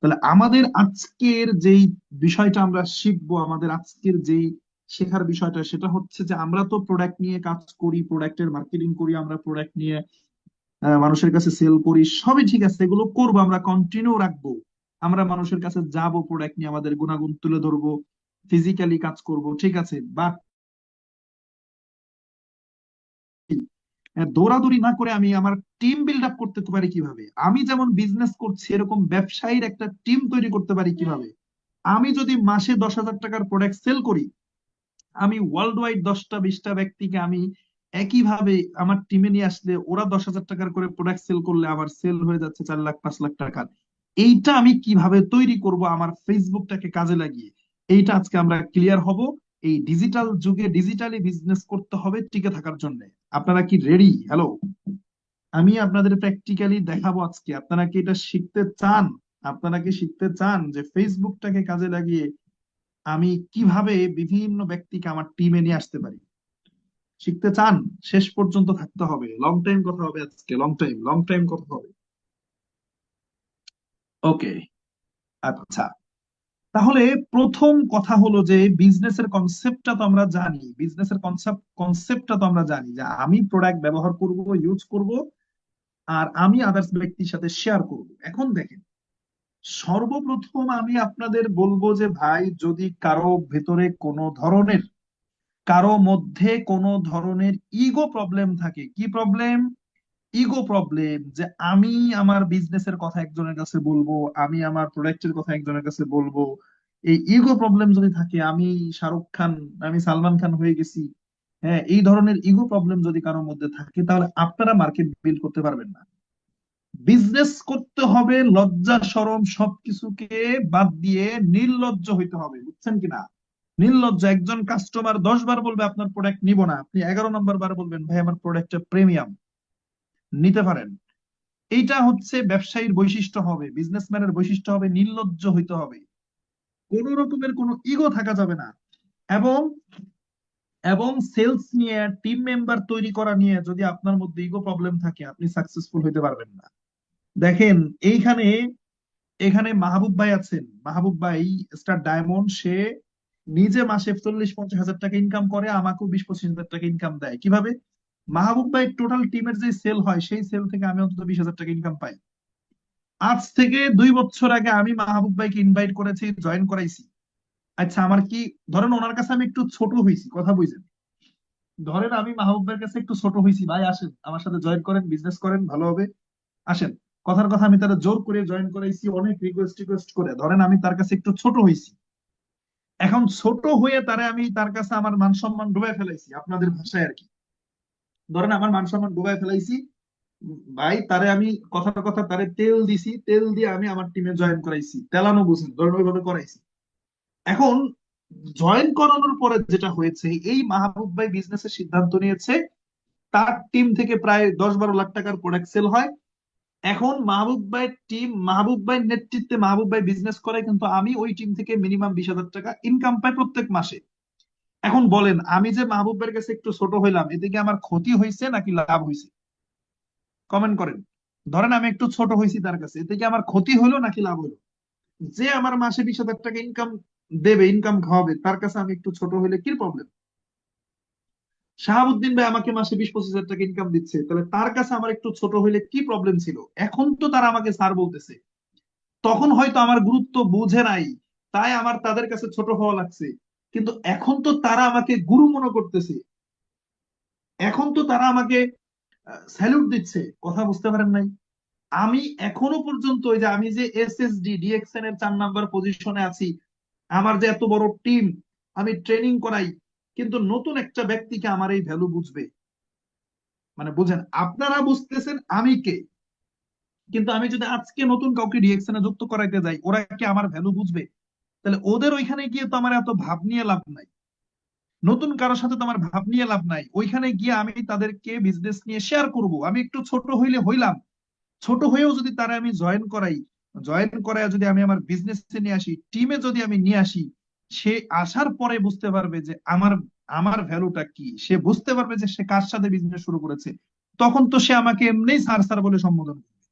তাহলে আমাদের আজকের যেই বিষয়টা আমরা শিখবো, আমাদের আজকের যেই শেখার বিষয়টা সেটা হচ্ছে যে আমরা তো প্রোডাক্ট নিয়ে কাজ করি, প্রোডাক্টের মার্কেটিং করি, আমরা প্রোডাক্ট নিয়ে মানুষের কাছে সেল করি, সবই ঠিক আছে, এগুলো করবো, আমরা কন্টিনিউ রাখবো। আমরা মানুষের কাছে যাব, প্রোডাক্ট নিয়ে আমাদের গুণাগুণ তুলে ধরবো, ফিজিক্যালি কাজ করব, ঠিক আছে। বাট দৌড়াদৌড়ি না করে আমি আমার টিম বিল্ড আপ করতে পারি কিভাবে? আমি যেমন বিজনেস করছি এরকম ব্যবসায়ীর একটা টিম তৈরি করতে পারি কিভাবে? আমি যদি মাসে 10,000 টাকার প্রোডাক্ট সেল করি, আমি ওয়ার্ল্ড ওয়াইড 10টা 20টা ব্যক্তিকে আমি একইভাবে আমার টিমে নিয়ে আসলে ওরা 10,000 টাকার করে প্রোডাক্ট সেল করলে আমার সেল হয়ে যাচ্ছে 4 লাখ 5 লাখ টাকার। এইটা আমি কিভাবে তৈরি করব আমার ফেসবুকটাকে কাজে লাগিয়ে? এইটা আজকে আমরা ক্লিয়ার হব। এই ডিজিটাল যুগে ডিজিটালি বিজনেস করতে হবে টিকে থাকার জন্য। আপনারা কি রেডি? হ্যালো, আমি আপনাদের প্র্যাকটিক্যালি দেখাবো আজকে। আপনারা কি এটা শিখতে চান? আপনারা কি শিখতে চান যে ফেসবুকটাকে কাজে লাগিয়ে আমি কিভাবে বিভিন্ন ব্যক্তিকে আমার টিমে নিয়ে আসতে পারি? শিখতে চান? শেষ পর্যন্ত থাকতে হবে, লং টাইম কথা হবে আজকে, লং টাইম কথা হবে। ওকে, আচ্ছা। তাহলে প্রথম কথা হলো যে বিজনেসের কনসেপ্টটা তো আমরা জানি, বিজনেসের কনসেপ্টটা তো আমরা জানি যে আমি প্রোডাক্ট ব্যবহার করব, ইউজ করব, আর আমি আদার্স ব্যক্তির সাথে শেয়ার করব। এখন দেখেন, সর্বপ্রথম আমি আপনাদের বলবো যে ভাই, যদি কারো ভেতরে কোনো ধরনের, কারো মধ্যে কোনো ধরনের ইগো প্রবলেম থাকে, কি প্রবলেম? ইগো প্রবলেম, যে আমি আমার বিজনেসের কথা একজনের কাছে বলবো, আমি আমার প্রোডাক্টের কথা একজনের কাছে বলবো, এই ইগো প্রবলেম যদি থাকে, আমি শাহরুখ খান, আমি সালমান খান হয়ে গেছি, হ্যাঁ, এই ধরনের ইগো প্রবলেম যদি কারোর মধ্যে থাকে, তাহলে আপনারা মার্কেট বিল্ড করতে পারবেন না। বিজনেস করতে হবে লজ্জা শরম সবকিছুকে বাদ দিয়ে নির্লজ্জ হইতে হবে, বুঝছেন কিনা? নির্লজ্জ। একজন কাস্টমার 10 বার বলবে আপনার প্রোডাক্ট নিব না, আপনি 11 নম্বর বার বলবেন ভাই আমার প্রোডাক্টটা প্রিমিয়াম, নিতে পারেন। এইটা হচ্ছে ব্যবসায়ীর বৈশিষ্ট্য হবে, বিজনেসম্যানের বৈশিষ্ট্য হবে, নির্লজ্জ হইতে হবে, কোন রকমের কোনো ইগো থাকা যাবে না। এবং এবং সেলস নিয়ে, টিম মেম্বার তৈরি করা নিয়ে যদি আপনার মধ্যে ইগো প্রবলেম থাকে, আপনি সাকসেসফুল হইতে পারবেন না। দেখেন, এইখানে এখানে মাহবুব ভাই আছেন, মাহবুব ভাই স্টার ডায়মন্ড, সে নিজে মাসে 40-50 হাজার টাকা ইনকাম করে, আমাকেও 20-25 হাজার টাকা ইনকাম দেয়। কিভাবে? মাহবুব ভাই টোটাল টিমের যে সেল হয় সেই সেল থেকে আমি অন্তত 20,000 টাকা ইনকাম পাই। আজ থেকে 2 বছর আগে আমি মাহবুব ভাইকে ইনভাইট করেছি, জয়েন করাইছি। আচ্ছা, আমার কি, ধরেন ওনার কাছে আমি একটু ছোট হয়েছি, কথা বুঝেন, ধরেন আমি মাহবুব ভাইয়ের কাছে একটু ছোট হয়েছি, ভাই আসেন আমার সাথে জয়েন করেন, বিজনেস করেন, ভালো হবে, আসেন। কথার কথা আমি তারা জোর করে জয়েন করাইছি, অনেক রিকোয়েস্ট টিকোয়েস্ট করে। ধরেন আমি তার কাছে একটু ছোট হয়েছি, এখন ছোট হয়ে তারে আমি তার কাছে আমার মান সম্মান ডুবাই ফেলাইছি, আপনাদের ভাষায় আর কি। ধরেন আমার মান সম্মান ডুবাই ফেলাইছি, ভাই তারে আমি কথার কথা তারে তেল দিছি, তেল দিয়ে আমি আমার টিমে জয়েন করাইছি, তেলানো বুঝেন, ধরেন ওইভাবে করাইছি। এখন জয়েন করানোর পরে যেটা হয়েছে, এই মাহবুব ভাই বিজনেসের সিদ্ধান্ত নিয়েছে, তার টিম থেকে প্রায় 10-12 লাখ টাকার প্রোডাক্ট সেল হয়। এখন মাহবুব ভাইয়ের টিম, মাহবুব ভাইয়ের নেতৃত্বে মাহবুব ভাই বিজনেস করে, কিন্তু আমি ওই টিম থেকে মিনিমাম 20,000 টাকা ইনকাম পাই প্রত্যেক মাসে। এখন বলেন, আমি যে মাহবুব ভাইয়ের কাছে একটু ছোট হইলাম, এতে কি আমার ক্ষতি হয়েছে নাকি লাভ হয়েছে? কমেন্ট করেন। ধরেন আমি একটু ছোট হয়েছি তার কাছে, এতে কি আমার ক্ষতি হলো নাকি লাভ হলো? যে আমার মাসে 20,000 টাকা ইনকাম দেবে, ইনকাম খাওয়াবে, তার কাছে আমি একটু ছোট হইলে কি প্রবলেম? শাহাবুদ্দিন ভাই আমাকে মাসে 20-25 হাজার টাকা ইনকাম দিচ্ছে, তাহলে তার কাছে আমার একটু ছোট হইলে কি প্রবলেম ছিল? এখন তো তারা আমাকে স্যার বলতেছে, তখন হয়তো আমার গুরুত্ব বুঝে নাই, তাই আমার তাদের কাছে ছোট হওয়া লাগছে। কিন্তু এখন তো তারা আমাকে গুরু মনে করতেছে, এখন তো তারা আমাকে স্যালুট দিচ্ছে, কথা বুঝতে পারেন নাই? আমি এখনো পর্যন্ত ওই যে আমি যে এসএসডি ডিএক্সএন এর 4 নাম্বার পজিশনে আছি, আমার যে এত বড় টিম, আমি ট্রেনিং করাই, কিন্তু নতুন একটা ব্যক্তিকে আমার এই ভ্যালু বুঝবে, মানে বুঝেন, আপনারা বুঝতেছেন আমি কে, কিন্তু আমি যদি আজকে নতুন কাউকে ডিএক্সএন এ যুক্ত করাইতে যাই, ওরা কি আমার ভ্যালু বুঝবে? তাহলে ওদের ওইখানে গিয়ে তো আমার এত ভাব নিয়ে লাভ নাই, নতুন কারোর সাথে তো আমার ভাব নিয়ে লাভ নাই। ওইখানে গিয়ে আমি তাদেরকে বিজনেস নিয়ে শেয়ার করব, আমি একটু ছোট হইলে হইলাম, ছোট হয়েও যদি তারা আমি জয়েন করাই, জয়েন করায় যদি আমি আমার বিজনেসে নিয়ে আসি, টিমে যদি আমি নিয়ে আসি, সে আসার পরে বুঝতে পারবে যে আমার আমার ভ্যালুটা কি, সে বুঝতে পারবে যে সে কার সাথে বিজনেস শুরু করেছে। তখন তো সে আমাকে এমনিই স্যার স্যার বলে সম্বোধন করবে।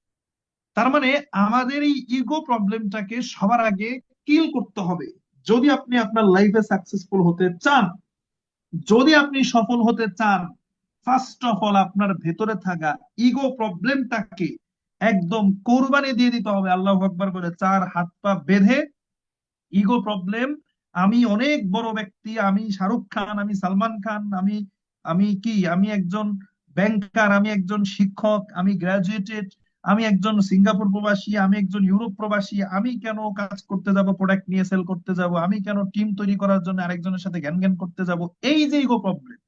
তার মানে আমাদের এই ইগো প্রবলেমটাকে সবার আগে কিল করতে হবে। যদি আপনি আপনার লাইফে সাকসেসফুল হতে চান, যদি আপনি সফল হতে চান, ফার্স্ট অফ অল আপনার ভেতরে থাকা ইগো প্রবলেমটাকে একদম কোরবানি দিয়ে দিতে হবে, আল্লাহু আকবার বলে চার হাত পা বেঁধে। ইগো প্রবলেম, আমি অনেক বড় ব্যক্তি, আমি শাহরুখ খান, আমি সালমান খান, আমি আমি কি আমি একজন ব্যাংকার, আমি একজন শিক্ষক, আমি গ্রাজুয়েটেড, আমি একজন সিঙ্গাপুর প্রবাসী, আমি একজন ইউরোপ প্রবাসী, আমি কেন কাজ করতে যাব, প্রোডাক্ট নিয়ে সেল করতে যাব, আমি কেন টিম তৈরি করার জন্য আরেকজনের সাথে জ্ঞান জ্ঞান করতে যাব। এই যে ইগো প্রবলেম,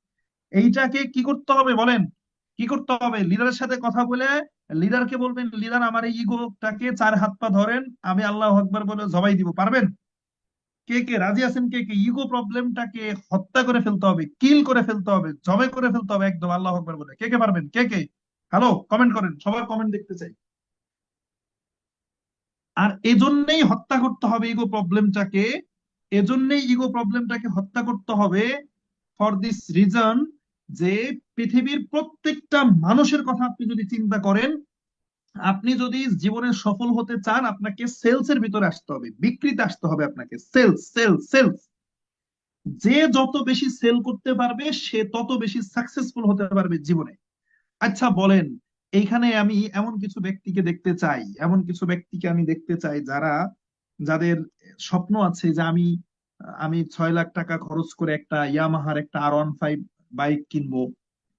এইটাকে কি করতে হবে বলেন? কি করতে হবে? লিডারের সাথে কথা বলে লিডারকে বলবেন, লিডার আমার এই ইগোটাকে চার হাত পা ধরেন, আমি আল্লাহ আকবার বলে জবাই দিব। পারবেন? কে কে রাজি আছেন? কে কে ইগো প্রবলেমটাকে হত্যা করে ফেলতে হবে, কিল করে ফেলতে হবে, জবাই করে ফেলতে হবে একদম আল্লাহ আকবার বলে? কে কে পারবেন? কে কে? হ্যালো, কমেন্ট করেন, সবার কমেন্ট দেখতে চাই। আর এজন্যই হত্যা করতে হবে ইগো প্রবলেমটাকে, এজন্যই ইগো প্রবলেমটাকে হত্যা করতে হবে, ফর দিস রিজন, যে পৃথিবীর প্রত্যেকটা মানুষের কথা আপনি যদি চিন্তা করেন, আপনি যদি জীবনে সফল হতে চান, আপনাকে সেলস এর ভিতরে আসতে হবে, বিক্রিতে আসতে হবে আপনাকে। Sales, sales, sales. যে যত বেশি সেল করতে পারবে সে তত বেশি সাকসেসফুল হতে পারবে জীবনে। আচ্ছা বলেন, এইখানে আমি এমন কিছু ব্যক্তিকে দেখতে চাই, এমন কিছু ব্যক্তিকে আমি দেখতে চাই যারা, যাদের স্বপ্ন আছে যে আমি আমি 6 লাখ টাকা খরচ করে একটা ইয়ামাহার একটা R15 বাইক কিনবো,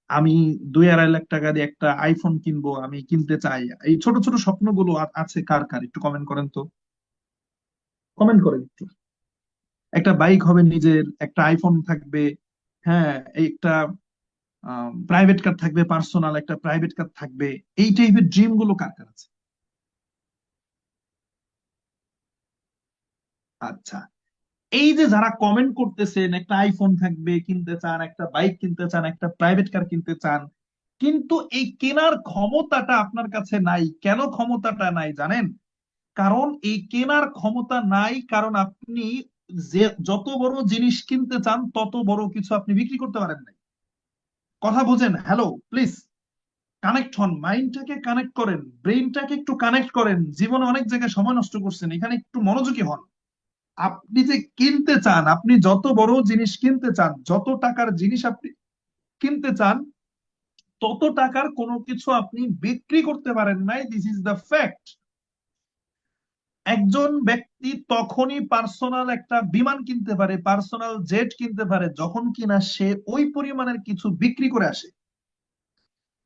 আমি 2-2.5 লাখ টাকা দিয়ে একটা আইফোন কিনবো, আমি কিনতে চাই। এই ছোট ছোট স্বপ্নগুলো আছে কার কার? একটু কমেন্ট করেন তো, কমেন্ট করেন একটু। একটা বাইক হবে নিজের, একটা আইফোন থাকবে, হ্যাঁ, এই একটা প্রাইভেট কার থাকবে, পার্সোনাল একটা প্রাইভেট কার থাকবে। এই টাইপের ড্রিম গুলো কার কার আছে? আচ্ছা, এই যে যারা কমেন্ট করতেছেন একটা আইফোন থাকবে কিনতে চান, একটা বাইক কিনতে চান, একটা প্রাইভেট কার কিনতে চান, কিন্তু এই কেনার ক্ষমতাটা আপনার কাছে নাই। কেন ক্ষমতাটা নাই জানেন? কারণ এই কেনার ক্ষমতা নাই কারণ আপনি যে যত বড় জিনিস কিনতে চান তত বড় কিছু আপনি বিক্রি করতে পারেন নাই। কথা বুঝেন? হ্যালো, প্লিজ কানেক্ট হন, মাইন্ডটাকে কানেক্ট করেন, ব্রেইনটাকে একটু কানেক্ট করেন। জীবনে অনেক জায়গায় সময় নষ্ট করছেন, এখানে একটু মনোযোগী হন। আপনি যে কিনতে চান, আপনি যত বড় জিনিস কিনতে চান, যত টাকার জিনিস আপনি কিনতে চান, তত টাকার কোনো কিছু আপনি বিক্রি করতে পারেন নাই। This is the fact. একজন ব্যক্তি তখনই পার্সোনাল একটা বিমান কিনতে পারে, পার্সোনাল জেট কিনতে পারে, যখন কিনা সে ওই পরিমাণের কিছু বিক্রি করে আসে।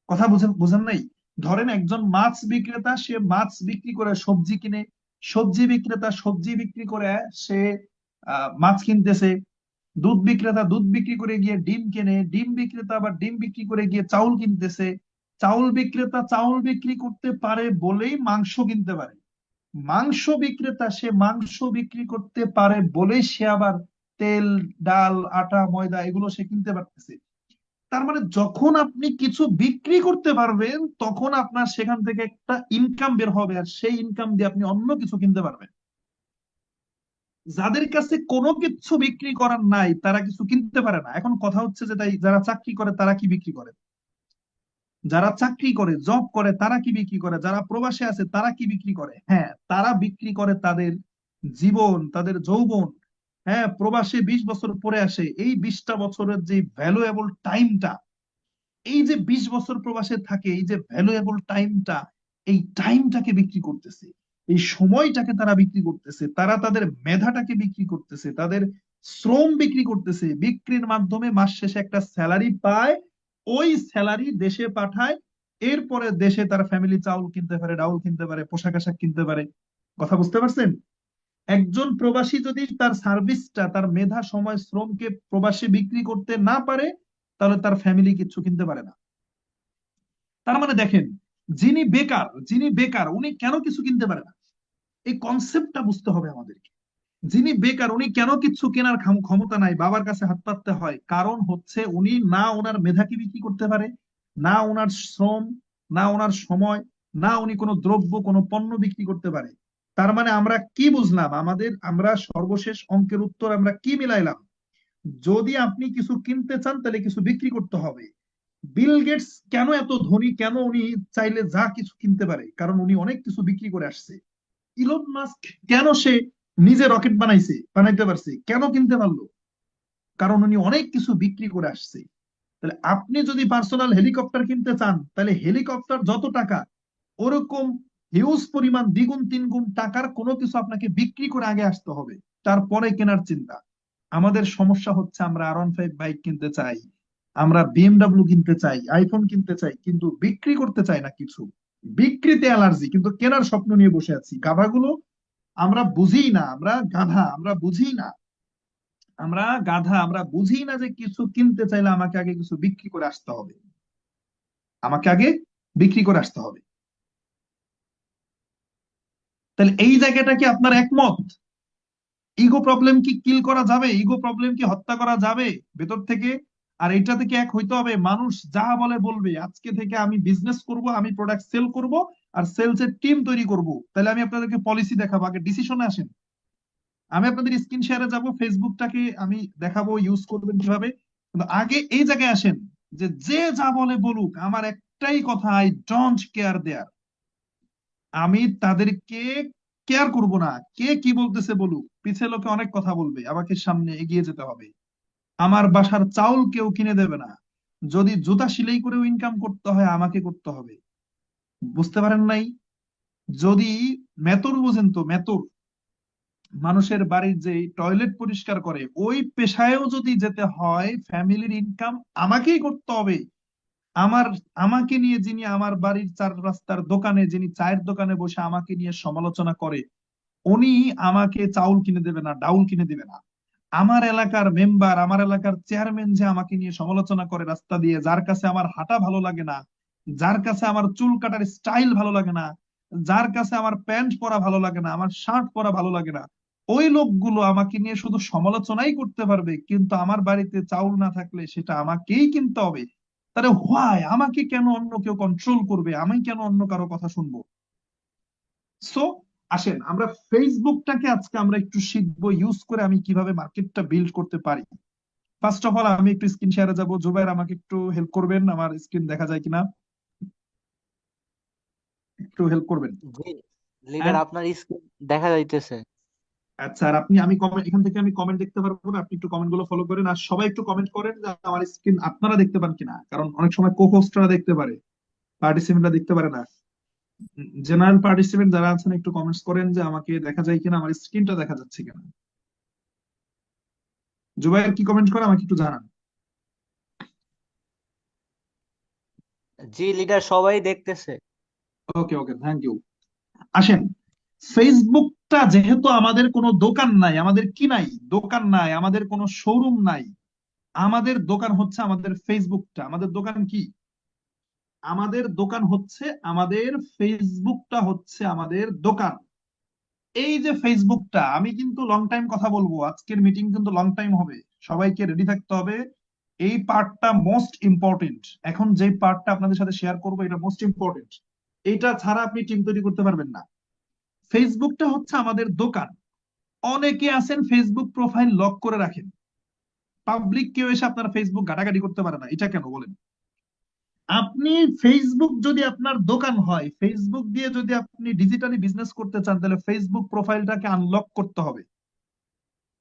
কথা বুঝেন? বুঝেন নাই? ধরেন একজন মাছ বিক্রেতা, সে মাছ বিক্রি করে সবজি কিনে, সবজি বিক্রেতা সবজি বিক্রি করে সে মাছ কিনতেছে, দুধ বিক্রেতা দুধ বিক্রি করে গিয়ে ডিম কেনে, ডিম বিক্রেতা আবার ডিম বিক্রি করে গিয়ে চাউল কিনতেছে, চাউল বিক্রেতা চাউল বিক্রি করতে পারে বলেই মাংস কিনতে পারে, মাংস বিক্রেতা সে মাংস বিক্রি করতে পারে বলেই সে আবার তেল, ডাল, আটা, ময়দা এগুলো সে কিনতে পারতেছে। তার মানে যখন আপনি কিছু বিক্রি করতে পারবেন তখন আপনার সেখান থেকে একটা ইনকাম বের হবে, আর সেই ইনকাম দিয়ে আপনি অন্য কিছু কিনতে পারবেন। যাদের কাছে কোনো কিছু বিক্রি করার নাই তারা কিছু কিনতে পারে না। এখন কথা হচ্ছে যে তাই যারা চাকরি করে তারা কি বিক্রি করে? যারা চাকরি করে, জব করে, তারা কি বিক্রি করে? যারা প্রবাসে আছে তারা কি বিক্রি করে? হ্যাঁ, তারা বিক্রি করে তাদের জীবন, তাদের যৌবন। হ্যাঁ, প্রবাসে 20 বছর পরে আসে, এই 20টা বছরের যে ভ্যালুয়েবল টাইমটা, এই যে 20 বছর প্রবাসে থাকে, এই যে ভ্যালুয়েবল টাইমটা, এই টাইমটাকে বিক্রি করতেছে, এই সময়টাকে তারা বিক্রি করতেছে, তারা তাদের মেধাটাকে বিক্রি করতেছে, তাদের শ্রম বিক্রি করতেছে। বিক্রির মাধ্যমে মাস শেষে একটা স্যালারি পায়, ওই স্যালারি দেশে পাঠায়, এরপরে দেশে তার ফ্যামিলি চাউল কিনতে পারে, ডাউল কিনতে পারে, পোশাক আশাক কিনতে পারে। কথা বুঝতে পারছেন? একজন প্রবাসী যদি তার সার্ভিসটা, তার মেধা, সময়, শ্রমকে প্রবাসী বিক্রি করতে না পারে, তাহলে তার ফ্যামিলি কিছু কিনতে পারে না। তার মানে দেখেন, যিনি বেকার উনি কেন কিছু কিনতে পারে না? এই কনসেপ্টটা বুঝতে হবে আমাদেরকে। যিনি বেকার উনি কেন কিছু কেনার ক্ষমতা নাই, বাবার কাছে হাত পাততে হয়? কারণ হচ্ছে উনি না ওনার মেধাকে বিক্রি করতে পারে, না ওনার শ্রম, না ওনার সময়, না উনি কোনো দ্রব্য, কোনো পণ্য বিক্রি করতে পারে। তার মানে আমরা কি বুঝলাম? আমরা সর্বশেষ অঙ্কের উত্তর আমরা কি মিলাইলাম? যদি আপনি কিছু কিনতে চান তাহলে কিছু বিক্রি করতে হবে। বিল গেটস কেন এত ধনী, কেন উনি চাইলে যা কিছু কিনতে পারে? কারণ উনি অনেক কিছু বিক্রি করে আসছে। ইলন মাস্ক কেন সে নিজে রকেট বানাইতে পারছে, কেন কিনতে পারলো? কারণ উনি অনেক কিছু বিক্রি করে আসছে। তাহলে আপনি যদি পার্সোনাল হেলিকপ্টার কিনতে চান, তাহলে হেলিকপ্টার যত টাকা, ওরকম হিউজ পরিমাণ দ্বিগুণ তিনগুণ টাকার কোনো কিছু আপনাকে বিক্রি করে আগে আসতে হবে, তারপরে কেনার চিন্তা। আমাদের সমস্যা হচ্ছে আমরা R15 বাইক কিনতে চাই, আমরা BMW কিনতে চাই, আইফোন কিনতে চাই, কিন্তু বিক্রি করতে চাই না কিছু। বিক্রিতে অ্যালার্জি, কিন্তু কেনার স্বপ্ন নিয়ে বসে আছি। গাধাগুলো আমরা বুঝি না, আমরা গাধা, আমরা বুঝি না, আমরা গাধা, আমরা বুঝি না যে কিছু কিনতে চাইলে আমাকে আগে কিছু বিক্রি করে আসতে হবে, আমাকে আগে বিক্রি করে আসতে হবে। তাহলে এই জায়গাটা কি আপনার একমত? ইগো প্রবলেম কি কিল করা যাবে? ইগো প্রবলেম কি হত্যা করা যাবে ভেতর থেকে? আর এটা থেকে এক হইতে হবে, মানুষ যা বলে বলবে, আজকে থেকে আমি বিজনেস করব, আমি প্রোডাক্ট সেল করব, আর সেলস এর টিম তৈরি করব। তাহলে আমি আপনাদেরকে পলিসি দেখাবো, আগে ডিসিশনে আসেন। আমি আপনাদের স্ক্রিন শেয়ারে যাব, ফেসবুকটাকে আমি দেখাবো ইউজ করবেন কিভাবে, কিন্তু আগে এই জায়গায় আসেন যে যে যা বলে বলুক, আমার একটাই কথা, আই ডোন্ট কেয়ার দেয়ার। আমি তাদেরকে কেয়ার করব না, কে কি বলতেছে বলুক, পিছে লোকে অনেক কথা বলবে, আমাকে সামনে এগিয়ে যেতে হবে। আমার বাসার চাউল কেউ কিনে দেবে না। যদি জুতা সেলাই করেও ইনকাম করতে হয়, আমাকে করতে হবে। বুঝতে পারেন নাই? যদি মেতর, বুঝেন তো মেতর, মানুষের বাড়ির যে টয়লেট পরিষ্কার করে, ওই পেশায়ও যদি যেতে হয়, ফ্যামিলির ইনকাম আমাকেই করতে হবে। আমার আমাকে নিয়ে যিনি আমার বাড়ির চার রাস্তার দোকানে, যিনি চায়ের দোকানে বসে আমাকে নিয়ে সমালোচনা করে, উনি আমাকে চাউল কিনে দেবে না, ডাউল কিনে দিবে না। আমার এলাকার মেম্বার, আমার এলাকার চেয়ারম্যান যে আমাকে নিয়ে সমালোচনা করে রাস্তা দিয়ে, যার কাছে আমার হাঁটা ভালো লাগে না, যার কাছে আমার চুল কাটার স্টাইল ভালো লাগে না, যার কাছে আমার প্যান্ট পরা ভালো লাগে না, আমার শার্ট পরা ভালো লাগে না, ওই লোকগুলো আমাকে নিয়ে শুধু সমালোচনাই করতে পারবে, কিন্তু আমার বাড়িতে চাউল না থাকলে সেটা আমাকেই কিনতে হবে। তাহলে হোয়াই, আমাকে কেন অন্য কেউ কন্ট্রোল করবে, আমি কেন অন্য কারো কথা শুনবো? সো আসেন আমরা ফেসবুকটাকে আজকে আমরা একটু শিখবো ইউজ করে আমি কিভাবে মার্কেটটা বিল্ড করতে পারি। ফার্স্ট অফ অল আমি একটু স্ক্রিন শেয়ারে যাব, জুবাইর আমাকে একটু হেল্প করবেন, আমার স্ক্রিন দেখা যায় কিনা একটু হেল্প করবেন। জি লিডার, And আপনার স্ক্রিন দেখা যাইতেছে। আচ্ছা, আর আপনি, আমি কমেন্ট, এখান থেকে আমি কমেন্ট দেখতে পারবো না, আপনি একটু কমেন্ট গুলো ফলো করেন, আর সবাই একটু কমেন্ট করেন যে আমার স্ক্রিন আপনারা দেখতে পান কিনা, কারণ অনেক সময় কো হোস্টরা দেখতে পারে, পার্টিসিপেন্টরা দেখতে পারে না। জেনারেল পার্টিসিপেন্ট যারা আছেন একটু কমেন্টস করেন যে আমাকে দেখা যায় কিনা, আমার স্ক্রিনটা দেখা যাচ্ছে কিনা। জুবাইর কি কমেন্ট করে আমাকে একটু জানান। জি লিডার, সবাই দেখতেছে। ওকে ওকে, থ্যাংক ইউ। আসেন, ফেসবুকটা যেহেতু আমাদের কোনো দোকান নাই, আমাদের কি নাই, দোকান নাই, আমাদের কোনো শোরুম নাই, আমাদের দোকান হচ্ছে আমাদের ফেসবুকটা। আমাদের দোকান কি? আমাদের দোকান হচ্ছে আমাদের ফেসবুকটা, হচ্ছে আমাদের দোকান। এই যে ফেসবুকটা, আমি কিন্তু লং টাইম কথা বলবো, আজকের মিটিং কিন্তু লং টাইম হবে, সবাইকে রেডি থাকতে হবে। এই পার্টটা মোস্ট ইম্পর্টেন্ট। এখন যে পার্টটা আপনাদের সাথে শেয়ার করবো, এটা মোস্ট ইম্পর্টেন্ট। এটা ছাড়া আপনি টিম তৈরি করতে পারবেন না। ফেসবুকটা হচ্ছে আমাদের দোকান। অনেকে আছেন ফেসবুক প্রোফাইল লক করে রাখেন, পাবলিক কেউ এসে আপনার ফেসবুক ঘাটাঘাটি করতে পারে না, এটা কেন বলেন? আপনি ফেসবুক যদি আপনার দোকান হয়, ফেসবুক দিয়ে যদি আপনি ডিজিটালি বিজনেস করতে চান, তাহলে ফেসবুক প্রোফাইলটাকে আনলক করতে হবে।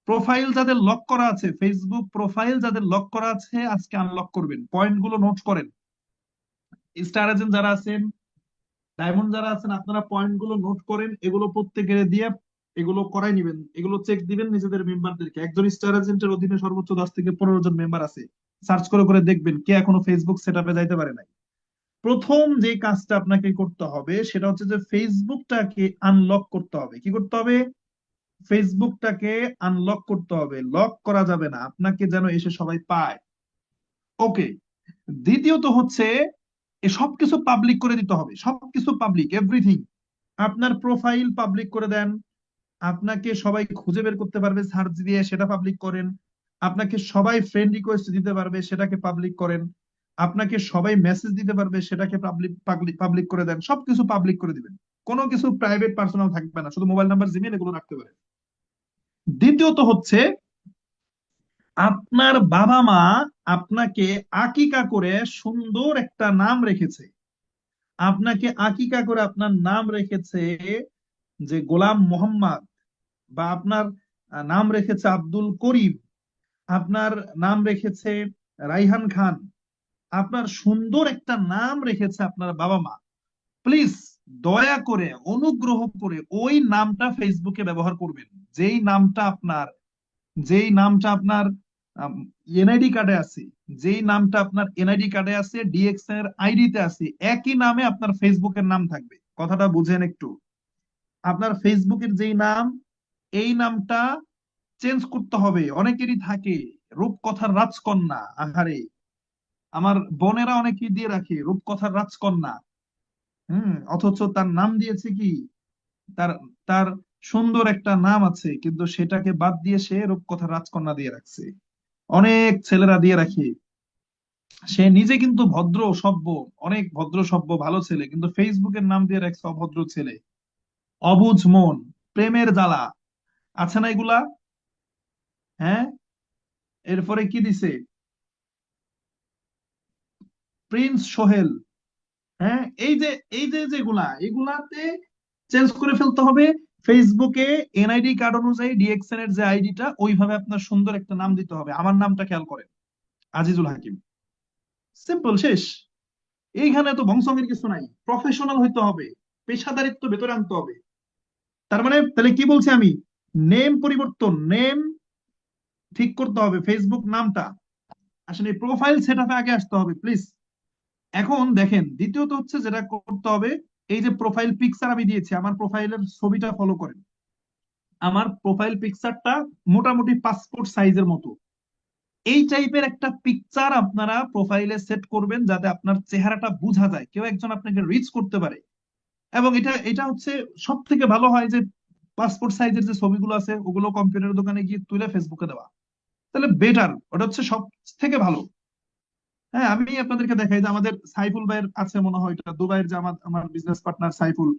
প্রোফাইল যাদের লক করা আছে, ফেসবুক প্রোফাইল যাদের লক করা আছে, আজকে আনলক করবেন। পয়েন্ট গুলো নোট করেন। স্টার এজেন্ট যারা আছেন, ডায়মন্ড যারা আছেন, আপনারা পয়েন্ট গুলো নোট করেন, এগুলো প্রত্যেকের দিয়ে এগুলো করাই নিবেন, এগুলো চেক দিবেন নিজেদের মেম্বারদেরকে। একজন স্টার এজেন্টের অধীনে সর্বোচ্চ 10 থেকে 15 জন মেম্বার আছে, সার্চ করে করে দেখবেন কে এখনো ফেসবুক সেট আপে যাইতে পারে নাই। প্রথম যে কাজটা আপনাকে করতে হবে সেটা হচ্ছে যে ফেসবুকটাকে আনলক করতে হবে। কি করতে হবে? ফেসবুকটাকে আনলক করতে হবে, লক করা যাবে না, আপনাকে যেন এসে সবাই পায়। ওকে। দ্বিতীয়ত হচ্ছে এ সবকিছু পাবলিক করে দিতে হবে, সবকিছু পাবলিক, এভরিথিং। আপনার প্রোফাইল পাবলিক করে দেন, আপনাকে সবাই খুঁজে বের করতে পারবে সার্চ দিয়ে, সেটা পাবলিক করেন। আপনাকে সবাই ফ্রেন্ড রিকোয়েস্ট দিতে পারবে, সেটাকে পাবলিক করেন। আপনাকে সবাই মেসেজ দিতে পারবে, সেটাকে পাবলিক পাবলিক করে দেন। সবকিছু পাবলিক করে দিবেন, কোনো কিছু প্রাইভেট পার্সোনাল থাকবে না, শুধু মোবাইল নাম্বার, জিমেল এগুলো রাখতে পারেন। দ্বিতীয়ত হচ্ছে আপনার বাবা মা আপনাকে আকিকা করে সুন্দর একটা নাম রেখেছে, আপনাকে আকিকা করে আপনার নাম রেখেছে যে গোলাম মোহাম্মদ, বা আপনার নাম রেখেছে আব্দুল করিম, আপনার নাম রেখেছে রাইহান খান, আপনার সুন্দর একটা নাম রেখেছে আপনার বাবা মা। প্লিজ, দয়া করে, অনুগ্রহ করে ওই নামটা ফেসবুকে ব্যবহার করবেন। যেই নামটা আপনার, যেই নামটা আপনার এনআইডি কার্ডে আছে, যেই নামটা আপনার এনআইডি কার্ডে আছে, ডিএক্সএন এর আইডিতে আছে, একই নামে আপনার ফেসবুকের নাম থাকবে। কথাটা বুঝেন একটু। আপনার ফেসবুকের যেই নাম, এই নামটা চেঞ্জ করতে হবে। অনেকেরই থাকে রূপকথার রাজকন্যা, আহারে, আমার বোনেরা অনেকেই দিয়ে রাখে রূপকথার রাজকন্যা। অথচ তার নাম দিয়েছে কি, তার তার সুন্দর একটা নাম আছে, কিন্তু সেটাকে বাদ দিয়ে সে রূপকথার রাজকন্যা দিয়ে রাখছে। অনেক ছেলেরা দিয়ে রাখে। সে নিজে কিন্তু ভদ্র সভ্য, অনেক ভদ্র সভ্য ভালো ছেলে, কিন্তু ফেসবুকের নাম দিয়ে রাখছে অভদ্র ছেলে, অবুঝ মন, প্রেমের জ্বালা। আছে না এগুলা? হ্যাঁ। এরপরে কি দিছে, প্রিন্স সোহেল। হ্যাঁ, এই যে যেগুলা, এগুলাতে চেঞ্জ করে ফেলতে হবে। ফেসবুকে এনআইডি কার্ড অনুযায়ী ডিএক্সএন এর যে আইডিটা, ওইভাবে আপনার সুন্দর একটা নাম দিতে হবে। আমার নামটা খেয়াল করেন, আজিজুল হাকিম। সিম্পল, শেষ। এইখানে তো বংশমের কিছু নাই, প্রফেশনাল হইতে হবে, পেশাদারিত্ব ভেতরে আনতে হবে। তার মানে তাহলে কি বলছি আমি, নেম পরিবর্তন, নেম ঠিক করতে হবে, ফেসবুক নামটা। আসলে প্রোফাইল সেটআপে আগে আসতে হবে প্লিজ। এখন দেখেন, দ্বিতীয়ত হচ্ছে যেটা করতে হবে, এই যে প্রোফাইল পিকচার আমি দিয়েছি, আমার প্রোফাইলের ছবিটা ফলো করেন। আমার প্রোফাইল পিকচারটা মোটামুটি পাসপোর্ট সাইজের মতো। এই টাইপের একটা পিকচার আপনারা প্রোফাইলে সেট করবেন, যাতে আপনার চেহারাটা বোঝা যায়, কেউ একজন আপনাকে রিচ করতে পারে। এবং এটা এটা হচ্ছে সব থেকে ভালো হয় যে পাসপোর্ট সাইজের যে ছবিগুলো আছে, ওগুলো কম্পিউটার দোকানে গিয়ে তুলে ফেসবুকে দেওয়া, তাহলে বেটার, ওটা হচ্ছে সব থেকে ভালো। হ্যাঁ, আমি আপনাদেরকে দেখাই যে আমাদের সাইফুল ভাইয়ের আছে মনে হয়, এটা দুবাইয়ের যে আমার আমার বিজনেস পার্টনার সাইফুল।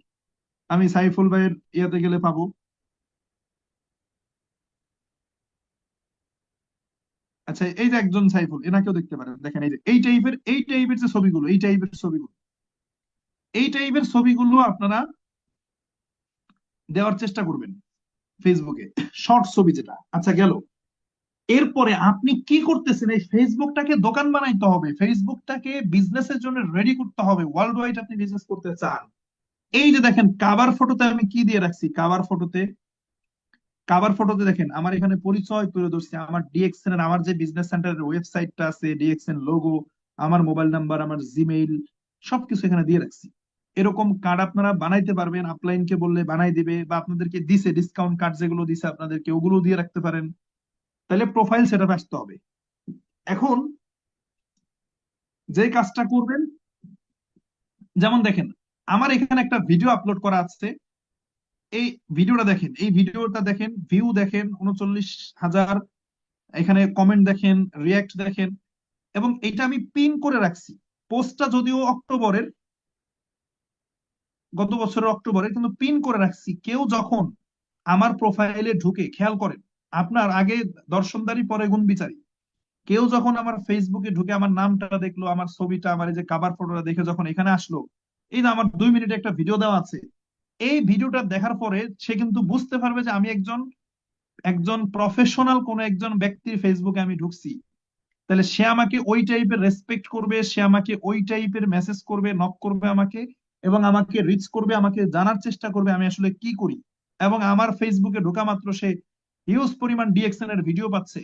আমি সাইফুল ভাইয়ের ইয়াতে গেলে পাবো। আচ্ছা, এই যে একজন সাইফুল, এনাকেও দেখতে পারেন। দেখেন, এই যে এই টাইপের যে ছবিগুলো, এই টাইপের ছবিগুলো আপনারা দেওয়ার চেষ্টা করবেন ফেসবুকে, শর্ট ছবি যেটা। আচ্ছা, গেল। এরপরে আপনি কি করতেছেন, এই ফেসবুকটাকে দোকান বানাইতে হবে, ফেসবুকটাকে বিজনেসের জন্য রেডি করতে হবে। ওয়ার্ল্ড ওয়াইড আপনি বিজনেস করতে চান। এই যে দেখেন, কাভার ফটোতে আমি কি দিয়ে রাখছি, কাভার ফটোতে দেখেন আমার এখানে পরিচয় তুলে ধরছি, আমার ডিএক্সএন এর, আমার যে বিজনেস সেন্টারের ওয়েবসাইটটা আছে, ডিএক্সএন লোগো, আমার মোবাইল নাম্বার, আমার জিমেইল, সবকিছু এখানে দিয়ে রাখছি। এরকম কার্ড আপনারা বানাইতে পারবেন, আপলাইনকে বললে বানাই দিবে, বা আপনাদেরকে দিছে ডিসকাউন্ট কার্ড যেগুলো দিছে আপনাদেরকে, ওগুলো দিয়ে রাখতে পারেন। তাহলে প্রোফাইল সেটআপ আসতে হবে। এখন যে কাজটা করবেন, যেমন দেখেন, আমার এখানে একটা ভিডিও আপলোড করা আছে। এই ভিডিওটা দেখেন, ভিউ দেখেন 39,000, এখানে কমেন্ট দেখেন, রিয়াক্ট দেখেন। এবং এটা আমি পিন করে রাখছি। পোস্টটা যদিও অক্টোবরের, গত বছরের অক্টোবরে, কিন্তু পিন করে রাখছি। কেউ যখন আমার প্রোফাইলে ঢুকে, খেয়াল করেন, আপনার আগে দর্শনদারি পরে গুণ বিচারি, কেউ যখন আমার ফেসবুকে ঢুকে আমার নামটা দেখলো, আমার ছবিটা, আমার এই যে কাভার ফটোটা দেখে যখন এখানে আসলো, এই যে আমার 2 মিনিটে একটা ভিডিও দেওয়া আছে, এই ভিডিওটা দেখার পরে সে কিন্তু বুঝতে পারবে যে আমি একজন একজন প্রফেশনাল কোন একজন ব্যক্তির ফেসবুকে আমি ঢুকছি। তাহলে সে আমাকে ওই টাইপের রেসপেক্ট করবে, সে আমাকে ওই টাইপের মেসেজ করবে, নক করবে আমাকে, এবং আমাকে রিচ করবে, আমাকে জানার চেষ্টা করবে আমি আসলে কি করি। এবং আমার ফেসবুকে ঢোকা মাত্র সে হিউজ পরিমাণ ডিএক্সএন এর ভিডিও পাচ্ছে।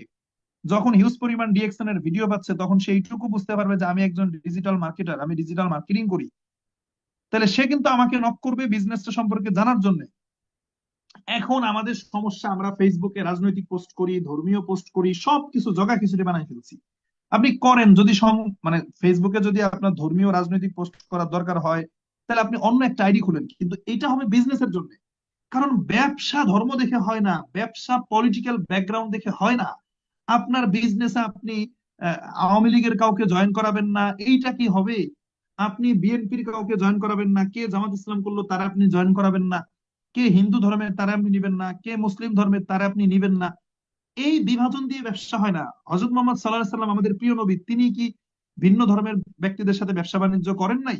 যখন হিউজ পরিমাণ ডিএক্সএন এর ভিডিও পাচ্ছে, তখন সে এইটুকু বুঝতে পারবে যে আমি একজন ডিজিটাল মার্কেটার, আমি ডিজিটাল মার্কেটিং করি। তাহলে সে কিন্তু আমাকে নক করবে বিজনেসটা সম্পর্কে জানার জন্য। এখন আমাদের সমস্যা, আমরা ফেসবুকে রাজনৈতিক পোস্ট করি, ধর্মীয় পোস্ট করি, সবকিছু জগা খিচুড়ি বানাই ফেলছি। আপনি করেন যদি মানে ফেসবুকে যদি আপনার ধর্মীয় রাজনৈতিক পোস্ট করার দরকার হয়, তাহলে আপনি অন্য একটা আইডি খুলেন, কিন্তু এটা হবে বিজনেসের জন্য। কারণ ব্যবসা ধর্ম দেখে হয় না, ব্যবসা পলিটিক্যাল ব্যাকগ্রাউন্ড দেখে হয় না। আপনার বিজনেসে আপনি আওয়ামী লীগের কাউকে জয়েন করাবেন না, এইটা কি হবে? আপনি বিএনপির কাউকে জয়েন করাবেন না, কে জামাত ইসলাম করলো তারা আপনি জয়েন করাবেন না, কে হিন্দু ধর্মের তারা আপনি নিবেন না, কে মুসলিম ধর্মের তারা আপনি নিবেন না। এই বিভাজন দিয়ে ব্যবসা হয় না। হযরত মুহাম্মদ সাল্লাল্লাহু আলাইহি সাল্লাম আমাদের প্রিয় নবী, তিনি কি ভিন্ন ধর্মের ব্যক্তিদের সাথে ব্যবসা বাণিজ্য করেন নাই?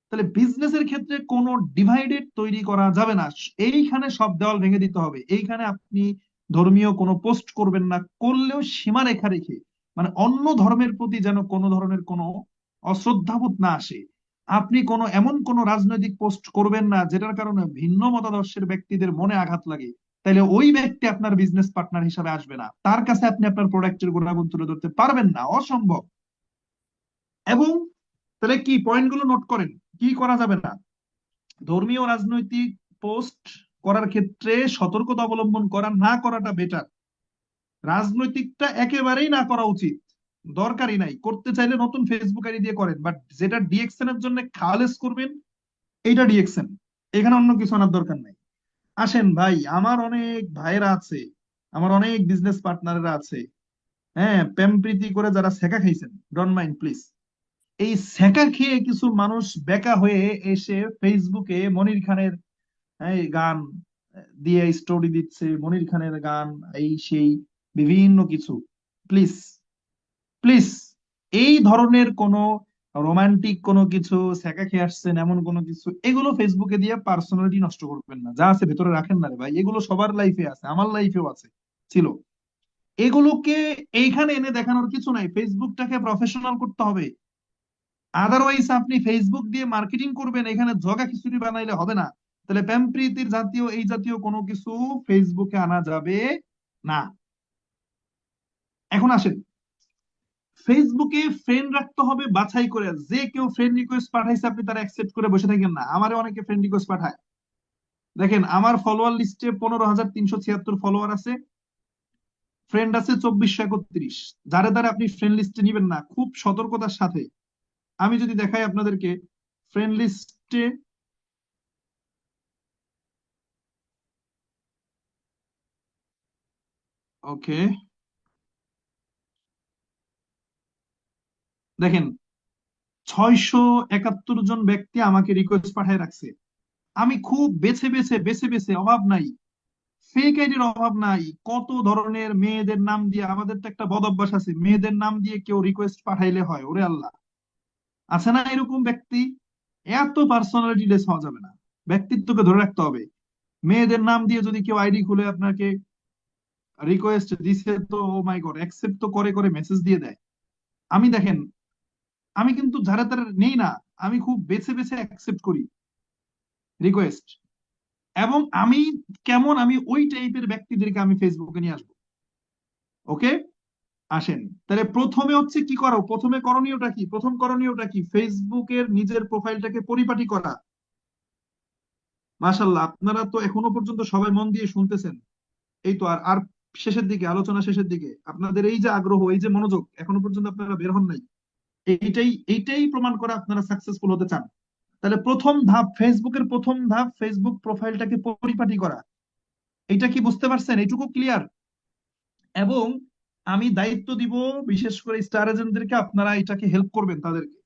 তাহলে বিজনেসের ক্ষেত্রে কোনো ডিভাইডেড তৈরি করা যাবে না। এইখানে সব দেওয়াল ভেঙে দিতে হবে। এইখানে আপনি ধর্মীয় কোনো পোস্ট করবেন না, করলেও সীমারেখা রেখে, মানে অন্য ধর্মের প্রতি যেন কোনো ধরনের কোনো অশ্রদ্ধাবোধ না আসে। আপনি কোনো এমন কোনো রাজনৈতিক পোস্ট করবেন না যেটার কারণে ভিন্ন মতাদর্শের ব্যক্তিদের মনে আঘাত লাগে। তাইলে ওই ব্যক্তি আপনার বিজনেস পার্টনার হিসাবে আসবে না, তার কাছে আপনি আপনার প্রোডাক্টের গুণাগুণ তুলে ধরতে পারবেন না, অসম্ভব। এবং তাহলে কি পয়েন্টগুলো নোট করেন, কি করা যাবে না। ধর্মীয় রাজনৈতিক পোস্ট করার ক্ষেত্রে সতর্কতা অবলম্বন করা, না করাটা বেটার। রাজনৈতিকটা একেবারেই না করা উচিত, দরকারই নাই। করতে চাইলে নতুন ফেসবুক আইডি দিয়ে করেন, বাট যেটা ডিএক্সএন এর জন্য খালেস করবেন, এইটা ডিএক্সএন, এখানে অন্য কিছু আনার দরকার নাই। আসেন ভাই, আমার অনেক ভাইয়েরা আছে, আমার অনেক বিজনেস পার্টনাররা আছে, হ্যাঁ, প্রেম প্রীতি করে যারা সেকা খাইছেন, ডোন্ট মাইন্ড প্লিজ। এই সেকা খেয়ে কিছু মানুষ বেকা হয়ে এসে ফেসবুকে মনির খানের এই গান দিয়ে স্টোরি দিচ্ছে, মনির খানের গান, এই সেই বিভিন্ন কিছু। প্লিজ, প্লিজ, এই ধরনের কোনো রোমান্টিক কোনো কিছু সেকা খেয়ে আসছেন এমন কোনো কিছু, এগুলো ফেসবুকে দিয়ে পার্সোনালিটি নষ্ট করবেন না। যা আছে ভেতরে রাখেন না রে ভাই, এগুলো সবার লাইফে আছে, আমার লাইফেও আছে, ছিল। এগুলোকে এইখানে এনে দেখানোর কিছু নাই। ফেসবুকটাকে প্রফেশনাল করতে হবে। আদারওয়াইজ আপনি ফেসবুক দিয়ে মার্কেটিং করবেন, এখানে জগা খিচুড়ি বানাইলে হবে না। তাহলে প্রেম প্রীতির জাতীয় এই জাতীয় কোনো কিছু ফেসবুকে আনা যাবে না। এখন আসেন, ফেসবুকে ফ্রেন্ড রাখতে হবে বাছাই করে। যে কেউ ফ্রেন্ড রিকোয়েস্ট পাঠাইছে আপনি তারা অ্যাকসেপ্ট করে বসে থাকেন না। আমারে অনেকে ফ্রেন্ড রিকোয়েস্ট পাঠায়, দেখেন আমার ফলোয়ার লিস্টে 15,376 ফলোয়ার আছে, ফ্রেন্ড আছে 2,431। যারে দ্বারা আপনি ফ্রেন্ড লিস্টে নিবেন না, খুব সতর্কতার সাথে। আমি যদি দেখাই আপনাদেরকে ফ্রেন্ড লিস্টে, ওকে, দেখেন 671 জন ব্যক্তি আমাকে রিকোয়েস্ট পাঠায় রাখছে। আমি খুব বেছে বেছে বেছে বেছে, অভাব নাই, ফেক আইডির অভাব নাই, কত ধরনের মেয়েদের নাম দিয়ে, আমাদের তো একটা বদ অভ্যাস আছে, মেয়েদের নাম দিয়ে কেউ রিকোয়েস্ট পাঠাইলে হয়, ওরে আল্লাহ, আছে না এরকম ব্যক্তি? এত পার্সোনালিটি লেস হওয়া যাবে না, ব্যক্তিত্বকে ধরে রাখতে হবে। মেয়েদের নাম দিয়ে যদি কেউ আইডি খুলে আপনাকে রিকোয়েস্ট দিছে, তো ও মাই গড, অ্যাকসেপ্ট তো করে করে মেসেজ দিয়ে দেয়। আমি দেখেন, আমি কিন্তু যারা তারা নেই না, আমি খুব বেছে বেছে অ্যাকসেপ্ট করি রিকোয়েস্ট। এবং আমি কেমন, আমি ওই টাইপের ব্যক্তিদেরকে আমি ফেসবুকে নিয়ে আসবো। ওকে, আসেন, তাহলে প্রথমে হচ্ছে কি করো, প্রথমে করণীয়টা কি, প্রথম করণীয়টা কি, ফেসবুকের নিজের প্রোফাইলটাকে পরিপাটি করা। মাশাল্লাহ, আপনারা তো এখনো পর্যন্ত সবাই মন দিয়ে শুনতেছেন। এই তো আর আর শেষের দিকে, আলোচনা শেষের দিকে, আপনাদের এই যে আগ্রহ, এই যে মনোযোগ, এখনো পর্যন্ত আপনারা বের হন নাই, এইটাই এইটাই প্রমাণ করে আপনারা সাকসেসফুল হতে চান। তাহলে প্রথম ধাপ, ফেসবুকের প্রথম ধাপ, ফেসবুক প্রোফাইলটাকে পরিপাটি করা। এটা কি বুঝতে পারছেন? এইটুকু ক্লিয়ার? এবং আমি দায়িত্ব দিব বিশেষ করে স্টার এজেন্টদেরকে, আপনারা এটাকে হেল্প করবেন তাদেরকে।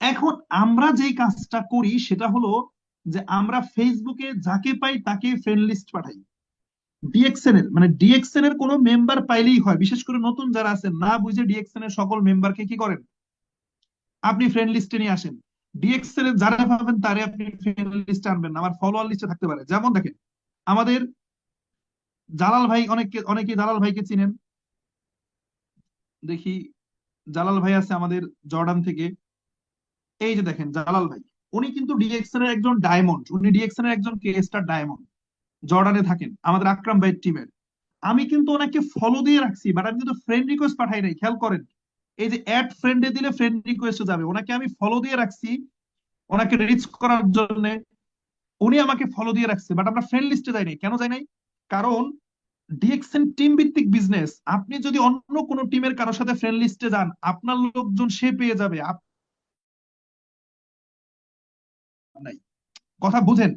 এখন আমরা যেই কাজটা করি সেটা হলো যে আমরা ফেসবুকে যাকে পাই তাকে ফ্রেন্ড লিস্ট পাঠাই। ডিএক্সএন এর, মানে ডিএক্সএন এর কোনো মেম্বার পাইলেই হয়, বিশেষ করে নতুন যারা আছেন না বুঝে ডিএক্সএন এর সকল মেম্বারকে কি করেন, আপনি ফ্রেন্ড লিস্টে নিয়ে আসেন। ডিএক্সএন এর যারা পাবেন তারে আপনি ফ্রেন্ড লিস্টে আনবেন না, আমার ফলোয়ার লিস্টে থাকতে পারে। যেমন দেখেন, আমাদের জালাল ভাই, অনেকেই জালাল ভাইকে চিনেন, দেখি জালাল ভাই আছে আমাদের জর্ডান থেকে। এই যে দেখেন জালাল ভাই, উনি কিন্তু ডিএক্সএন এর একজন ডায়মন্ড, উনি ডিএক্সএন এর একজন কে স্টার ডায়মন্ড, জর্ডানে থাকেন, আমাদের আকরাম ভাইয়ের টিমের। আমি কিন্তু ওনাকে ফলো দিয়ে রাখছি, বাট আমি কিন্তু ফ্রেন্ড রিকোয়েস্ট পাঠাই নাই, খেয়াল করেন। এই যে অ্যাড ফ্রেন্ডে দিলে ফ্রেন্ড রিকোয়েস্ট যাবে, ওনাকে আমি ফলো দিয়ে রাখছি ওনাকে রিচ করার জন্য। উনি আমাকে ফলো দিয়ে রাখছে, বাট আমরা ফ্রেন্ড লিস্টে যাই নাই। কেন যাই নাই? কারণ ডিএক্সএন টিম ভিত্তিক বিজনেস। আপনি যদি অন্য কোনো টিমের কারোর সাথে ফ্রেন্ড লিস্টে যান, আপনার লোকজন সে পেয়ে যাবে, নাই, কথা বুঝেন?